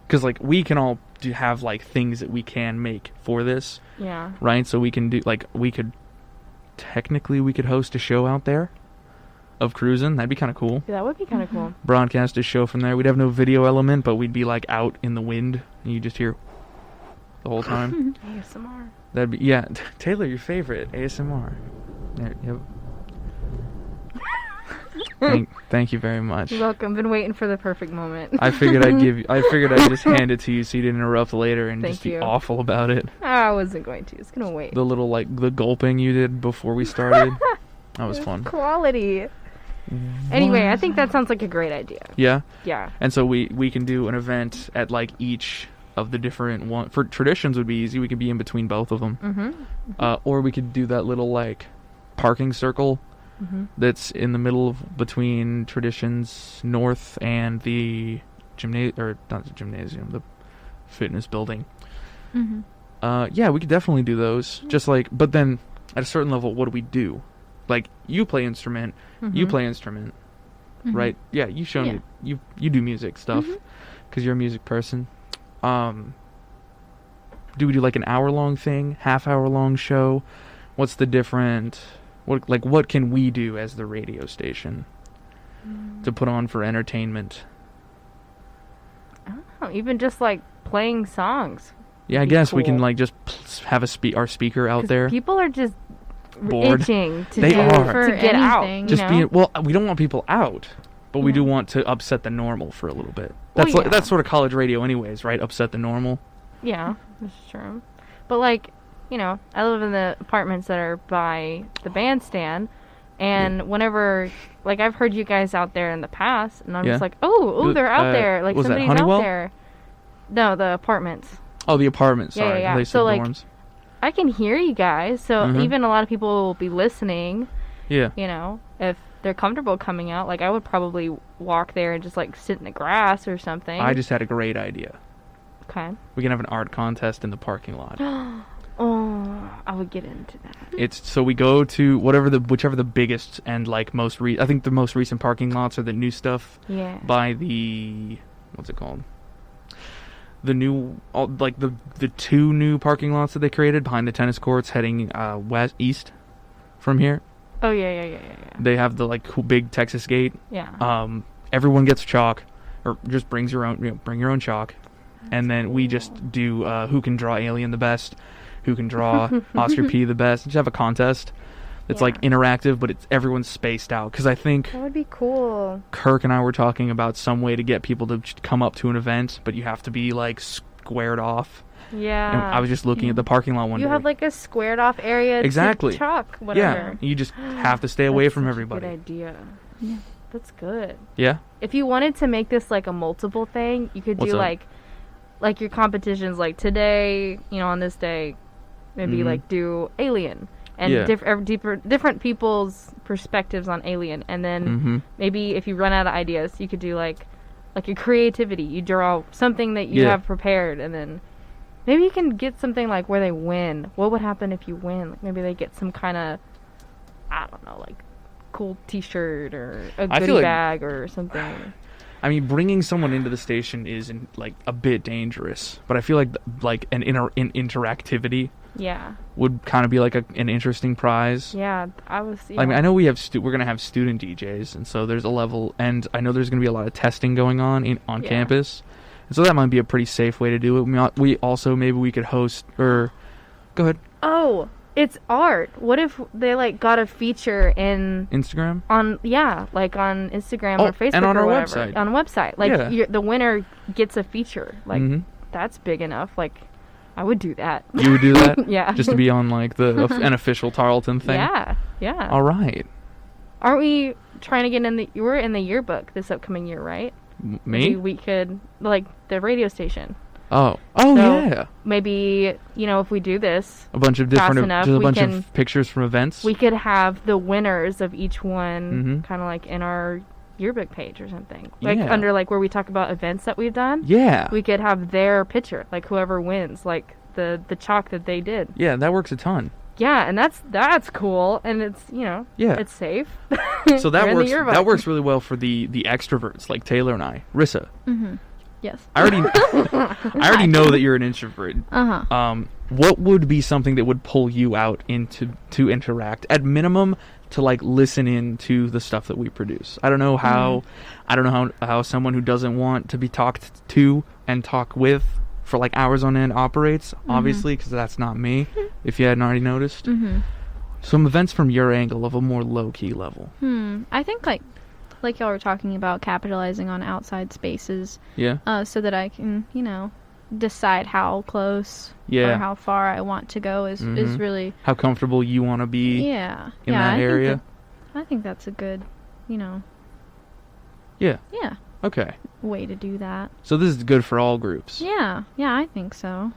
Because, like, we can all have, like, things that we can make for this. Yeah. Right? So we can do, like, we could host a show out there of Cruisin'. That'd be kind of cool. Yeah, that would be kind of cool. Broadcast a show from there. We'd have no video element, but we'd be, like, out in the wind, and you just hear the whole time. ASMR. That'd be, yeah. Taylor, your favorite ASMR. There, yep. Thank you very much. You're welcome. Been waiting for the perfect moment. I figured I'd just hand it to you so you didn't interrupt later and Thank just be you. awful about it. I wasn't going to. It's gonna wait. The little, like, the gulping you did before we started. That was fun. Quality. Anyway, I think that sounds like a great idea. Yeah? Yeah. And so we can do an event at, like, each of the different one. For traditions would be easy. We could be in between both of them. Or we could do that little, like, parking circle that's in the middle of between Traditions North and the the fitness building. Yeah, we could definitely do those. Just like, but then at a certain level, what do we do? Like, you play instrument, you play instrument, right? Yeah, you show me. You do music stuff because you're a music person. Do we do like an hour-long thing, half-hour-long show? What's the different? What can we do as the radio station to put on for entertainment? I don't know. Even just like playing songs. Yeah, I guess we can like just have our speaker out there. People are just bored. Itching to They do are. to get anything, out. Just you being know? well, we don't want people out, but we do want to upset the normal for a little bit. That's Well, yeah. that's sort of college radio, anyways, right? Upset the normal. Yeah, that's true. But like, you know, I live in the apartments that are by the bandstand, and whenever, like, I've heard you guys out there in the past, and I'm just like, oh, they're out there. Like, was that somebody's out Honeywell? there. No, the apartments. Oh, the apartments. Sorry, Yeah. they said So, like, dorms. I can hear you guys, so even a lot of people will be listening. Yeah. You know, if they're comfortable coming out, like I would probably walk there and just like sit in the grass or something. I just had a great idea. Okay. We can have an art contest in the parking lot. Oh, I would get into that. So we go to whichever the biggest and like I think the most recent parking lots are the new stuff. Yeah. By the what's it called? The new the two new parking lots that they created behind the tennis courts heading east from here. Oh yeah. They have the like big Texas gate. Yeah. Everyone gets chalk, or just brings your own. Bring your own chalk, and then we just do who can draw Alien the best, who can draw Oscar P the best. Just have a contest. It's like interactive, but everyone's spaced out. Because I think that would be cool. Kirk and I were talking about some way to get people to come up to an event, but you have to be like squared off. Yeah. And I was just looking at the parking lot one day. You have like a squared off area exactly. to chalk, whatever. Yeah, you just have to stay away from everybody. That's a good idea. Yeah. That's good. Yeah? If you wanted to make this like a multiple thing, you could do like your competitions, like today, on this day, maybe like do Alien. And different people's perspectives on Alien. And then maybe if you run out of ideas, you could do like your creativity. You draw something that you have prepared, and then maybe you can get something like where they win. What would happen if you win? Like maybe they get some kind of, I don't know, like cool T-shirt or a goodie bag or something. I mean, bringing someone into the station is like a bit dangerous, but I feel like an interactivity. Yeah. Would kind of be like an interesting prize. Yeah, I was. Yeah. I mean, I know we're gonna have student DJs, and so there's a level, and I know there's gonna be a lot of testing going on campus, and so that might be a pretty safe way to do it. We also maybe we could host or go ahead. Oh, it's art. What if they like got a feature in Instagram? Like on Instagram or Facebook and on or our whatever. website. On a website, like the winner gets a feature. Like that's big enough. Like. I would do that. You would do that? Yeah. Just to be on like an official Tarleton thing? Yeah. All right. Aren't we trying to get we're in the yearbook this upcoming year, right? Me? Maybe we could, like, the radio station. Oh, so yeah. Maybe, if we do this a bunch of different, of pictures from events. We could have the winners of each one kind of like in our yearbook page or something, like under like where we talk about events that we've done. We could have their picture, like whoever wins, like the chalk that they did. That works a ton. And that's cool, and it's it's safe. So that works really well for the extroverts like Taylor and I. Rissa. Yes. I already know that you're an introvert. What would be something that would pull you out to interact at minimum, to like listen in to the stuff that we produce? I don't know how someone who doesn't want to be talked to and talk with for like hours on end operates, obviously, because that's not me, if you hadn't already noticed. Some events from your angle of a more low-key level. I think like y'all were talking about capitalizing on outside spaces. So that I can, decide how close or how far I want to go is really... How comfortable you want to be in that area. I think that's a good, Okay. way to do that. So this is good for all groups. Yeah, I think so.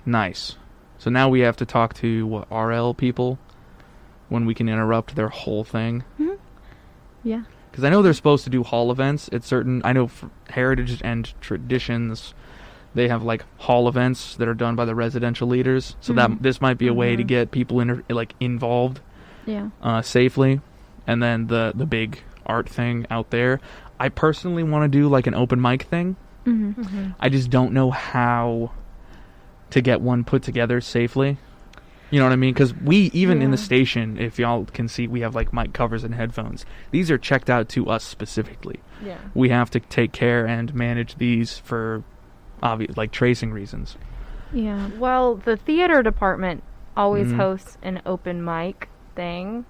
Nice. So now we have to talk to RL people when we can interrupt their whole thing. Yeah. Because I know they're supposed to do hall events at certain... I know for Heritage and Traditions, they have like hall events that are done by the residential leaders. So that this might be a way to get people involved safely. And then the big art thing out there. I personally want to do like an open mic thing. I just don't know how to get one put together safely. You know what I mean? Because we, even in the station, if y'all can see, we have like mic covers and headphones. These are checked out to us specifically. We have to take care and manage these for like tracing reasons. Well, the theater department always hosts an open mic thing.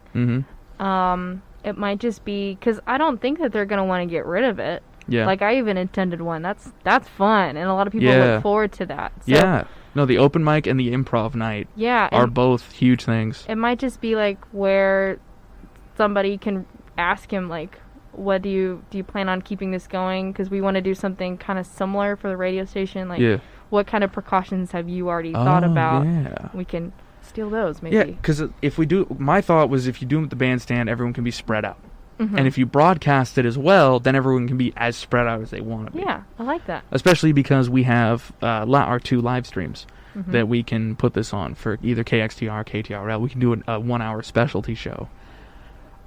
It might just be because I don't think that they're going to want to get rid of it. Like I even attended one. That's fun, and a lot of people look forward to that. So, no, the open mic and the improv night are both huge things. It might just be like where somebody can ask him like, what do you plan on keeping this going? Because we want to do something kind of similar for the radio station. Like, what kind of precautions have you already thought about? Yeah. We can steal those, maybe. Yeah, because if we do, my thought was if you do them at the bandstand, everyone can be spread out. And if you broadcast it as well, then everyone can be as spread out as they want to be. Yeah, I like that. Especially because we have our 2 live streams that we can put this on for either KXTR or KTRL. We can do a 1-hour specialty show.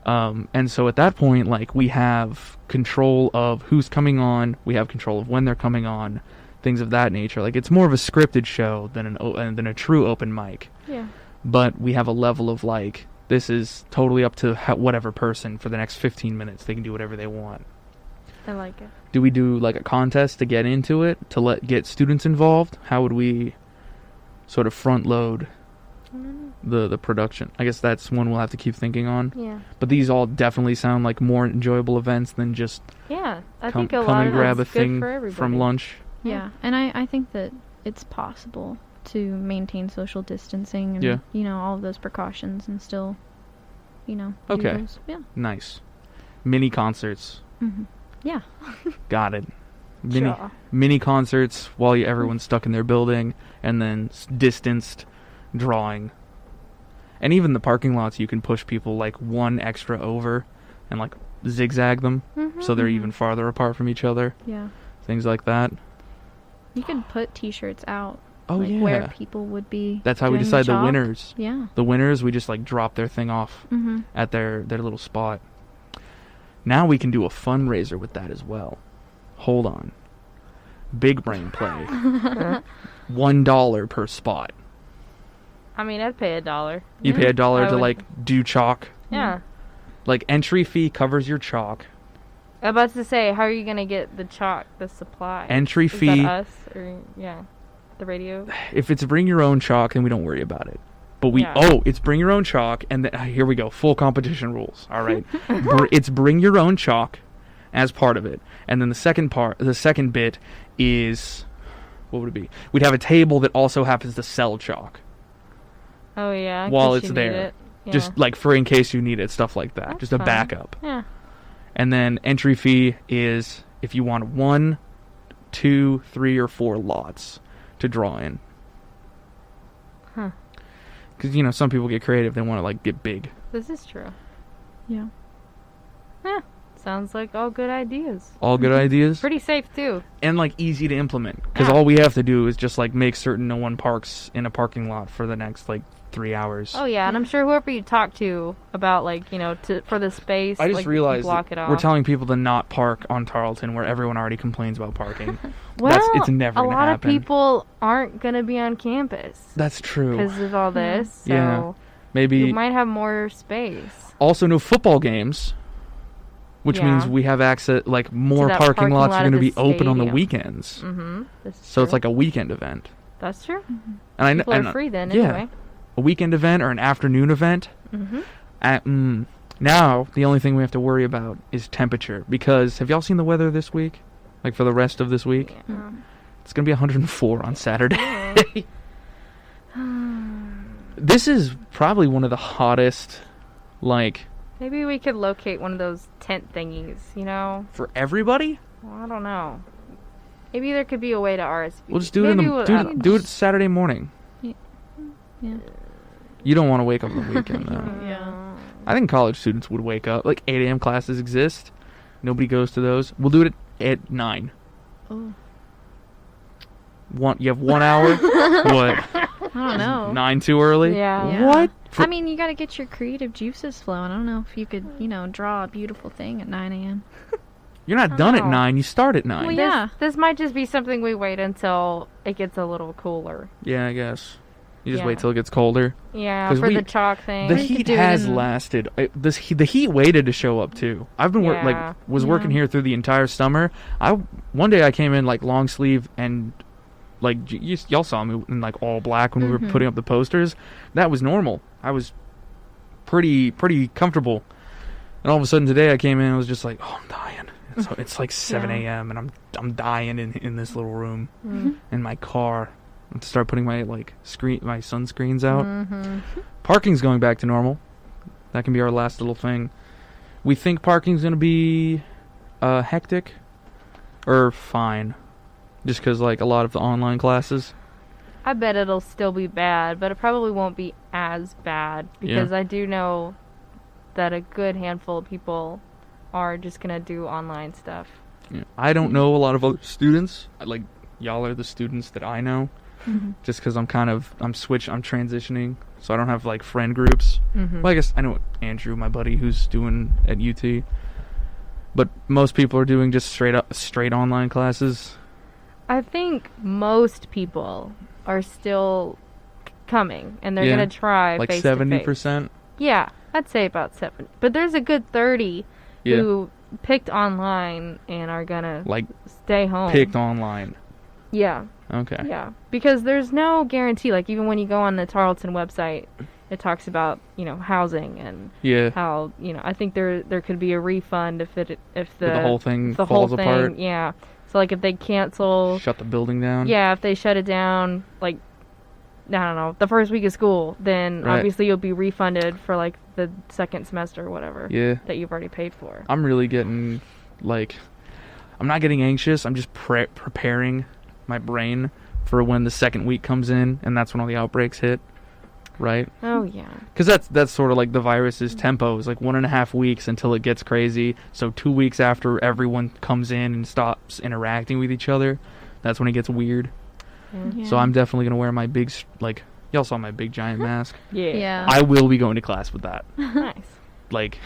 And so at that point, like, we have control of who's coming on. We have control of when they're coming on. Things of that nature. Like, it's more of a than a true open mic. Yeah. But we have a level of, like, this is totally up to whatever person for the next 15 minutes. They can do whatever they want. I like it. Do we do, like, a contest to get into it, to get students involved? How would we sort of front load the production? I guess that's one we'll have to keep thinking on. Yeah. But these all definitely sound like more enjoyable events than just I think come and grab a thing from lunch. Yeah, and I think that it's possible to maintain social distancing and, all of those precautions and still, do those. Yeah. Nice. Mini concerts. Mm-hmm. Yeah. Got it. Mini concerts while everyone's stuck in their building, and then distanced drawing. And even the parking lots, you can push people like one extra over and like zigzag them so they're even farther apart from each other. Yeah. Things like that. You can put t-shirts out. Oh, like where people would be. That's how we decide the winners. Yeah. The winners, we just like drop their thing off at their little spot. Now we can do a fundraiser with that as well. Hold on. Big brain play. $1 per spot. I mean, I'd pay $1. You pay $1 to like do chalk? Yeah. Like, entry fee covers your chalk. I'm about to say, how are you going to get the chalk, the supply? Entry fee. Is that us? Or, the radio? If it's bring your own chalk, then we don't worry about it. But it's bring your own chalk, and here we go, full competition rules. All right. It's bring your own chalk as part of it. And then the second bit is, what would it be? We'd have a table that also happens to sell chalk. Oh, yeah. While it's there. Yeah. Just like for in case you need it, stuff like that. That's just a fun. backup. Yeah. And then entry fee is if you want 1, 2, 3, or 4 lots to draw in. Huh. Because, some people get creative. They want to, like, get big. This is true. Yeah. Yeah. Sounds like all good ideas. All good ideas. Pretty safe, too. And, like, easy to implement. Because all we have to do is just, like, make certain no one parks in a parking lot for the next, like, 3 hours. Oh, yeah. And I'm sure whoever you talk to about, like, for the space, I just realized block it off. We're telling people to not park on Tarleton where everyone already complains about parking. Well, it's never going to happen. A lot of people aren't going to be on campus. That's true. Because of all this. So yeah. Maybe you might have more space. Also, no football games, which means we have access, like, more parking lots are going to be open on the weekends. Mm-hmm. So it's like a weekend event. That's true. Mm-hmm. And I know people are free then, anyway. A weekend event or an afternoon event. Mm-hmm. Now, the only thing we have to worry about is temperature. Because, have y'all seen the weather this week? Like, for the rest of this week? Yeah. It's going to be 104 on Saturday. This is probably one of the hottest, like... Maybe we could locate one of those tent thingies, For everybody? Well, I don't know. Maybe there could be a way to RSVP. We'll just do it do it Saturday morning. Yeah. You don't want to wake up on the weekend, though. Yeah. I think college students would wake up. Like, 8 a.m. classes exist. Nobody goes to those. We'll do it at 9. Oh. You have 1 hour? What? I don't know. 9 too early? Yeah. What? I mean, you got to get your creative juices flowing. I don't know if you could, draw a beautiful thing at 9 a.m. You're not done at 9. You start at 9. Well, yeah. This might just be something we wait until it gets a little cooler. Yeah, I guess. You just wait till it gets colder. Yeah, for the chalk thing. The heat has lasted. The heat waited to show up too. I've been working here through the entire summer. One day I came in like long sleeve and like y'all saw me in like all black when we were putting up the posters. That was normal. I was pretty comfortable. And all of a sudden today I came in and was just like, oh, I'm dying. It's like 7 a.m. and I'm dying in this little room in my car. To start putting my my sunscreens out. Parking's going back to normal. That can be our last little thing. We think parking's going to be hectic or fine. Just because, like, a lot of the online classes. I bet it'll still be bad, but it probably won't be as bad. Because I do know that a good handful of people are just going to do online stuff. Yeah. I don't know a lot of other students. Like, y'all are the students that I know. Mm-hmm. Just because I'm transitioning. So I don't have, like, friend groups. Mm-hmm. Well, I guess I know Andrew, my buddy, who's doing at UT. But most people are doing just straight online classes. I think most people are still coming, and they're going to try like face-to-face. 70%? Yeah, I'd say about 70. But there's a good 30 who picked online and are going to like stay home. Picked online? Yeah. Okay. Yeah, because there's no guarantee. Like, even when you go on the Tarleton website, it talks about, housing and how, I think there could be a refund if the whole thing falls apart. Yeah. So, like, if they cancel... Shut the building down? Yeah, if they shut it down, like, I don't know, the first week of school, then obviously you'll be refunded for, like, the second semester or whatever that you've already paid for. I'm really getting, like... I'm not getting anxious. I'm just preparing my brain for when the second week comes in, and that's when all the outbreaks hit, right? Oh, yeah. Because that's sort of like the virus's tempo. It's like 1.5 weeks until it gets crazy. So 2 weeks after everyone comes in and stops interacting with each other, that's when it gets weird. Yeah. So I'm definitely going to wear my big, like, y'all saw my big giant mask. Yeah. I will be going to class with that. Nice. Like,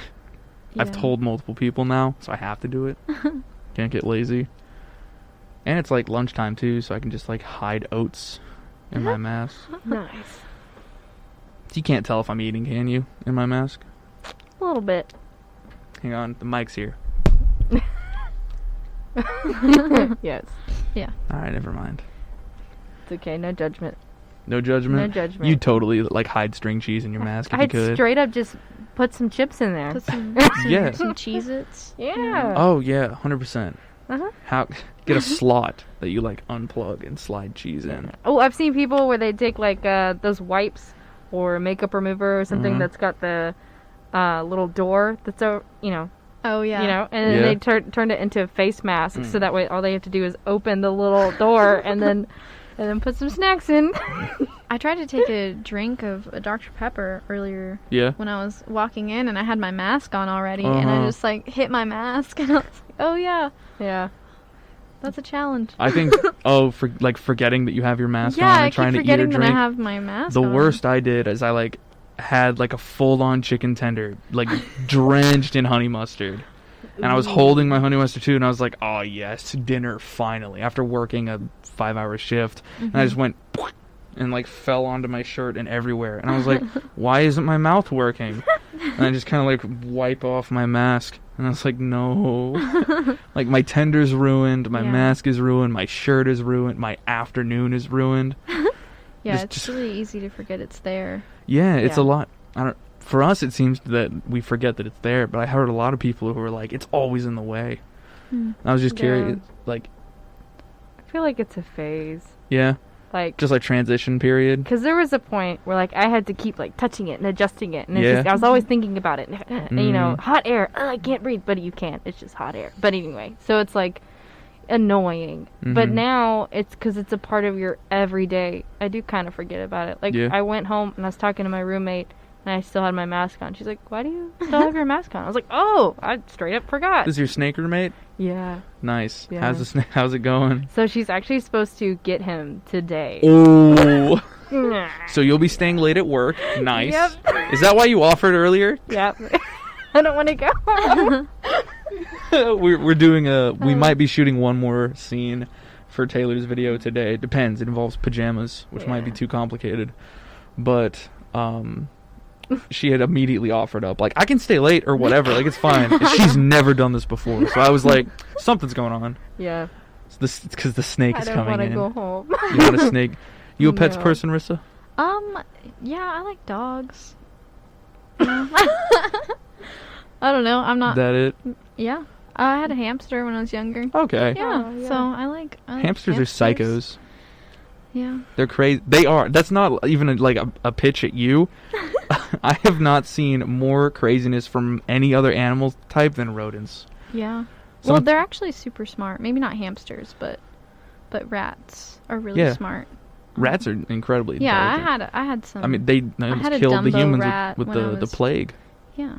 I've told multiple people now, so I have to do it. Can't get lazy. And it's like lunchtime too, so I can just like hide oats in my mask. Nice. You can't tell if I'm eating, can you, in my mask? A little bit. Hang on, the mic's here. Yes. Yeah. Alright, never mind. It's okay, no judgment. No judgment? No judgment. You'd totally like hide string cheese in your mask if you could. I'd straight up just put some chips in there. Put some Cheez-Its. Yeah. Oh yeah, 100%. Uh-huh. Get a slot that you like unplug and slide cheese in. Oh, I've seen people where they take like those wipes or makeup remover or something that's got the little door that's Oh yeah. and then they turn it into a face mask, so that way all they have to do is open the little door and then put some snacks in. I tried to take a drink of a Dr. Pepper earlier when I was walking in, and I had my mask on already, and I just like hit my mask, and I was like, oh yeah. Yeah. That's a challenge. I think, forgetting that you have your mask on and trying to eat or drink. Yeah, I keep forgetting that I have my mask on. The worst I did is I, like, had, like, a full-on chicken tender, like, drenched in honey mustard. And I was holding my honey mustard, too, and I was like, oh, yes, dinner, finally, after working a 5-hour shift. And I just went, and, like, fell onto my shirt and everywhere. And I was like, why isn't my mouth working? And I just kind of, like, wipe off my mask. And I was like, no. Like, my tender's ruined, my mask is ruined, my shirt is ruined, my afternoon is ruined. Yeah, it's really easy to forget it's there. Yeah, it's a lot. For us, it seems that we forget that it's there, but I heard a lot of people who were like, it's always in the way. I was just curious, like... I feel like it's a phase. Yeah? Like, just like transition period? Because there was a point where, like, I had to keep, like, touching it and adjusting it. And it's just, I was always thinking about it. And, hot air. I can't breathe. But you can't. It's just hot air. But anyway, so it's, like, annoying. But now, it's because it's a part of your everyday. I do kind of forget about it. Like, I went home and I was talking to my roommate. And I still had my mask on. She's like, why do you still have your mask on? I was like, oh, I straight up forgot. This is your snake roommate? Yeah. Nice. Yeah. How's it going? So she's actually supposed to get him today. Oh. So you'll be staying late at work. Nice. Yep. Is that why you offered earlier? Yep. I don't want to go home. We're doing we might be shooting one more scene for Taylor's video today. It depends. It involves pajamas, which might be too complicated. But, she had immediately offered up, like, I can stay late or whatever, like, it's fine. And she's never done this before, so I was like, something's going on. Yeah. It's because the snake is coming in. I don't want to go home. You want a snake? You a pets person, Rissa? Yeah, I like dogs. I don't know, I'm not... That it? Yeah. I had a hamster when I was younger. Okay. Yeah, so I like hamsters are psychos. Yeah. They're crazy. They are. That's not even like a pitch at you. I have not seen more craziness from any other animal type than rodents. Yeah. Well, they're actually super smart. Maybe not hamsters, but rats are really smart. Rats are incredibly intelligent. I had some. I mean, they almost killed the humans with the plague. Yeah.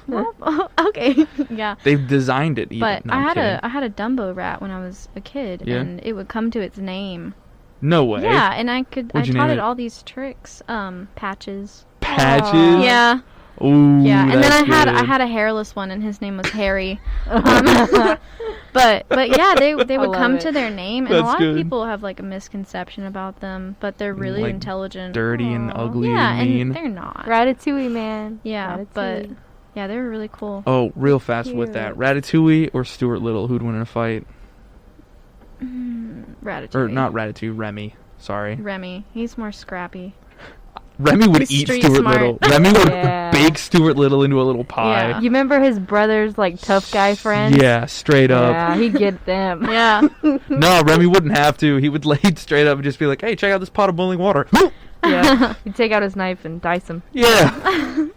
Well, okay. Yeah. They've designed it. Even. But No, I had a Dumbo rat when I was a kid, and it would come to its name. No way. Yeah, and I taught it all these tricks. Patches. Patches. Yeah. Ooh, yeah, and then I had a hairless one, and his name was Harry. But yeah, they would come to their name, and a lot of people have like a misconception about them, but they're really like intelligent, dirty and ugly and mean. And they're not. Ratatouille, man. Yeah, Ratatouille. but yeah, they were really cool. Oh, real fast with that, Ratatouille or Stuart Little, who'd win in a fight? Ratatouille. Or not Ratatouille, Remy. Sorry. Remy. He's more scrappy. Remy would eat Stuart Little. Remy would bake Stuart Little into a little pie. Yeah. You remember his brother's like tough guy friends? Yeah, straight up. Yeah, he'd get them. Yeah. No, Remy wouldn't have to. He would he'd straight up and just be like, "Hey, check out this pot of boiling water." Yeah. He'd take out his knife and dice him. Yeah.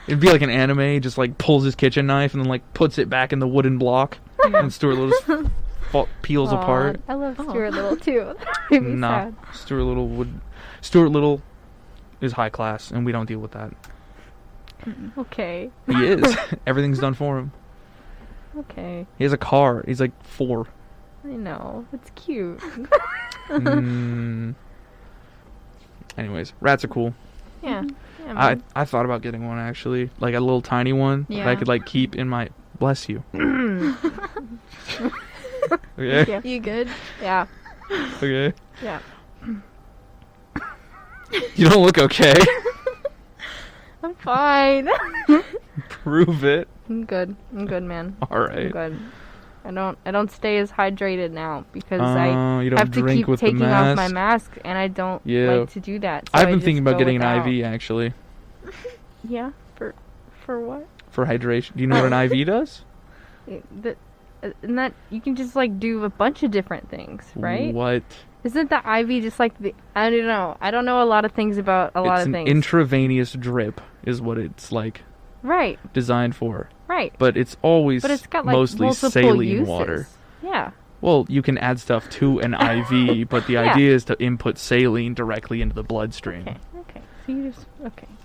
It'd be like an anime. He just like pulls his kitchen knife and then like puts it back in the wooden block, and Stuart Little just peels apart. I love Stuart Little too. Nah, Stuart Little is high class, and we don't deal with that. Okay. He is. Everything's done for him. Okay. He has a car. He's like 4. I know. It's cute. Anyways, rats are cool. Yeah. I thought about getting one actually, like a little tiny one that I could like keep in my. Bless you. Okay. Yeah. You good? Yeah. Okay. Yeah. You don't look okay. I'm fine. Prove it. I'm good, man. All right. I'm good. I don't stay as hydrated now because I you don't have to drink keep taking off my mask, and I don't like to do that. So I've been thinking about getting an IV actually. Yeah. For what? For hydration. Do you know what an IV does? And that you can just like do a bunch of different things, right? What? Isn't the IV just like I don't know. I don't know a lot of things about a lot of things. It's an intravenous drip is what it's like. Right. Designed for. Right. But it's always but it's got, like, mostly saline uses. water. Yeah. Well, you can add stuff to an IV, but the idea is to input saline directly into the bloodstream. Okay. So you just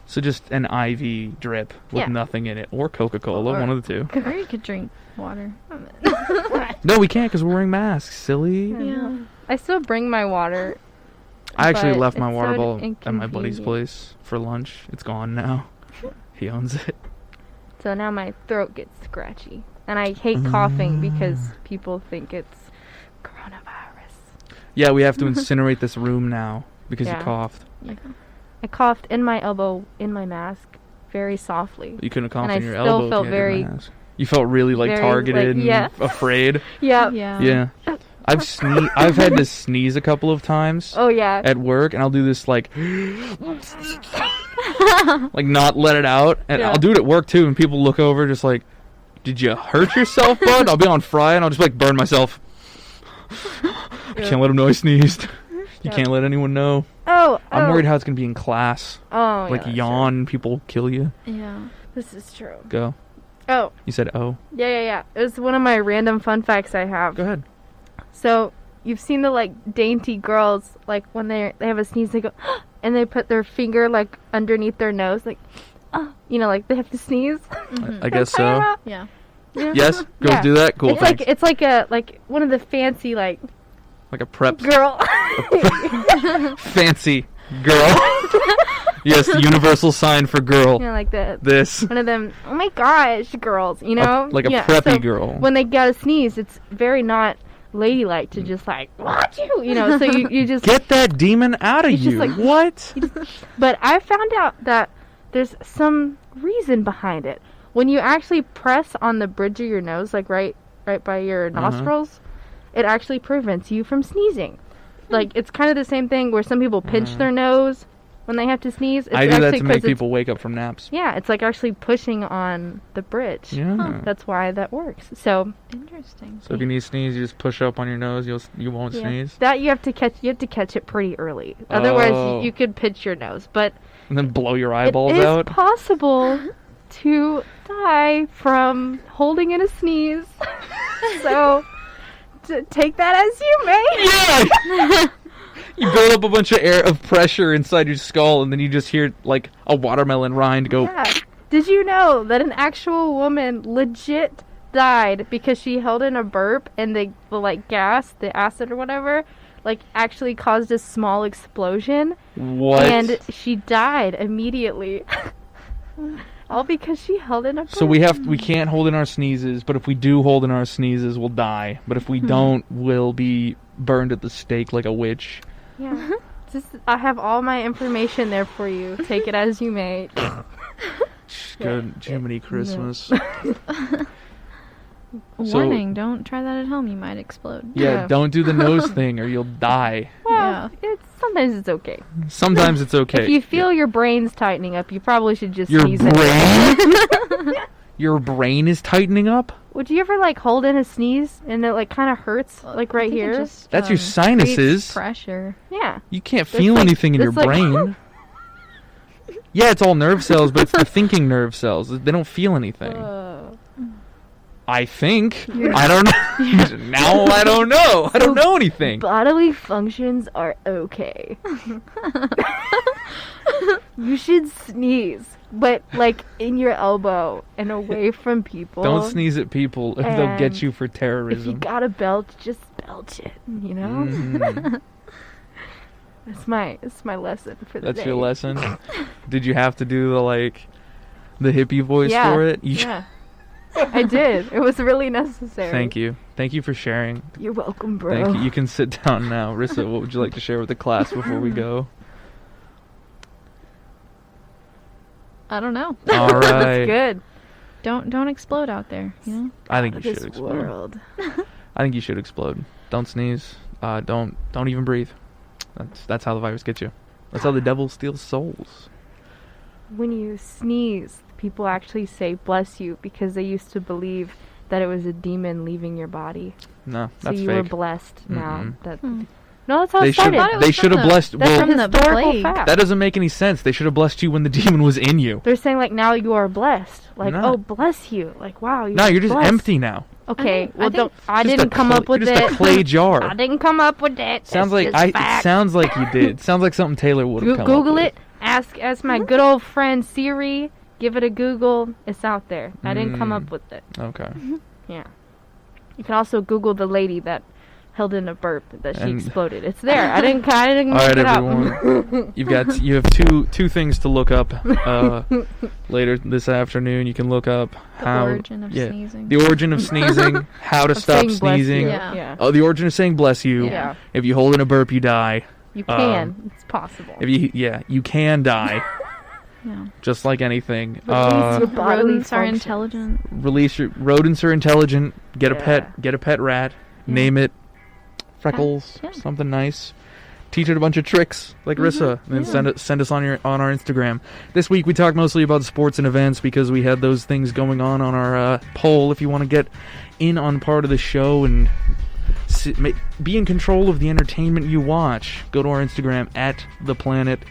So just an IV drip with nothing in it, or Coca-Cola, one of the two. Or you could drink water. No, we can't because we're wearing masks. Silly. Yeah. I still bring my water. I actually left my water bottle at my buddy's place for lunch. It's gone now. He owns it. So now my throat gets scratchy. And I hate coughing because people think it's coronavirus. Yeah, we have to incinerate this room now because you coughed. Yeah. I coughed in my elbow, in my mask, very softly. You couldn't cough and in your I still elbow. Felt very. You felt really like targeted and afraid. Yeah. Yeah. I've had to sneeze a couple of times. Oh yeah. At work, and I'll do this like not let it out, and I'll do it at work too. And people look over, just like, "Did you hurt yourself, bud?" I'll be on fry, and I'll just like burn myself. I can't let them know I sneezed. You can't let anyone know. I'm worried how it's gonna be in class. Oh, like yawn, people kill you. Yeah. This is true. Go. Oh. You said oh. Yeah. It was one of my random fun facts I have. Go ahead. So, you've seen the, like, dainty girls, like, when they have a sneeze, they go, and they put their finger, like, underneath their nose, like, like, they have to sneeze. I guess so. Yeah. Yes? Girls do that? Cool, thanks. It's like one of the fancy, like a prep. Girl. Fancy girl. Yes, the universal sign for girl. Yeah, like this. One of them, oh my gosh, girls, you know? Like a preppy girl. When they gotta sneeze, it's very not ladylike to just like, watch you know, so you just get that demon out of you. Like, what? But I found out that there's some reason behind it. When you actually press on the bridge of your nose, like right by your nostrils, it actually prevents you from sneezing. Like, it's kind of the same thing where some people pinch their nose when they have to sneeze. It's I do that to make people wake up from naps. Yeah, it's like actually pushing on the bridge. Yeah. That's why that works. So interesting. So if you need to sneeze, you just push up on your nose. You won't sneeze. That you have to catch it pretty early. Otherwise, you could pinch your nose. But and then blow your eyeballs out. It is possible to die from holding in a sneeze. So take that as you may. Yeah. You build up a bunch of pressure inside your skull, and then you just hear like a watermelon rind go. Yeah. Did you know that an actual woman legit died because she held in a burp and the gas, the acid or whatever, actually caused a small explosion? What? And she died immediately. All because she held in a burp. So we can't hold in our sneezes, but if we do hold in our sneezes, we'll die. But if we don't, we'll be burned at the stake like a witch. Yeah. I have all my information there for you. Take it as you may. Good Jiminy Christmas. Warning, don't try that at home. You might explode. Yeah, don't do the nose thing or you'll die. Well, sometimes it's okay. Sometimes it's okay. If you feel your brain's tightening up, you probably should just sneeze brain? Your brain is tightening up? Would you ever hold in a sneeze and it kind of hurts right here? That's your sinuses. Pressure. Yeah. You can't feel anything in your brain. Yeah, it's all nerve cells, but it's the thinking nerve cells. They don't feel anything. I think. I don't know. Now I don't know. I don't know anything. Bodily functions are okay. You should sneeze, but in your elbow and away from people. Don't sneeze at people. They'll get you for terrorism. If you got a belch, just belch it, you know? Mm. That's my lesson for the day. That's your lesson? Did you have to do the hippie voice for it? Yeah. I did. It was really necessary. Thank you. Thank you for sharing. You're welcome, bro. Thank you. You can sit down now. Rissa, what would you like to share with the class before we go? I don't know. All right. That's good. Don't explode out there, you know? I think you should explode. I think you should explode. Don't sneeze. Don't even breathe. That's how the virus gets you. That's how the devil steals souls. When you sneeze, people actually say bless you because they used to believe that it was a demon leaving your body. No, that's fake. So you were blessed now. No, that's how it started. They should have blessed. That's from the historical fact. That doesn't make any sense. They should have blessed you when the demon was in you. They're saying now you are blessed. Oh, bless you. Wow, you're you're just blessed. empty now. Okay, I didn't come up with it. Just a clay jar. I didn't come up with it. Sounds like it sounds like you did. Sounds like something Taylor would have come Google up it. with. Ask my good old friend Siri. Give it a Google. It's out there. I didn't come up with it. Okay. Yeah. You can also Google the lady that held in a burp that she exploded. It's there. I didn't make it everyone. You have two things to look up later this afternoon. You can look up the origin of sneezing. The origin of sneezing, how to stop sneezing. Yeah. Oh, the origin of saying bless you. Yeah. If you hold in a burp, you die. You can. It's possible. You can die. Yeah. Just like anything. Rodents are intelligent. Rodents are intelligent. Get a pet rat. Yeah. Name it Freckles. Yeah. Something nice. Teach it a bunch of tricks like Rissa, and then send us on our Instagram. This week we talked mostly about sports and events because we had those things going on our poll. If you want to get in on part of the show and be in control of the entertainment you watch, go to our Instagram at The Planet.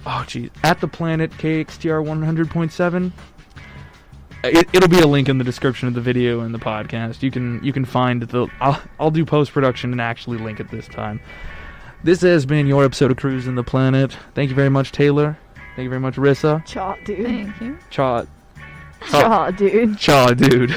Oh, geez. At The Planet, KXTR 100.7. It'll be a link in the description of the video and the podcast. You can find I'll do post-production and actually link it this time. This has been your episode of Cruisin The Planet. Thank you very much, Taylor. Thank you very much, Rissa. Chaw, dude. Thank you. Chaw. Chaw, dude. Chaw, dude.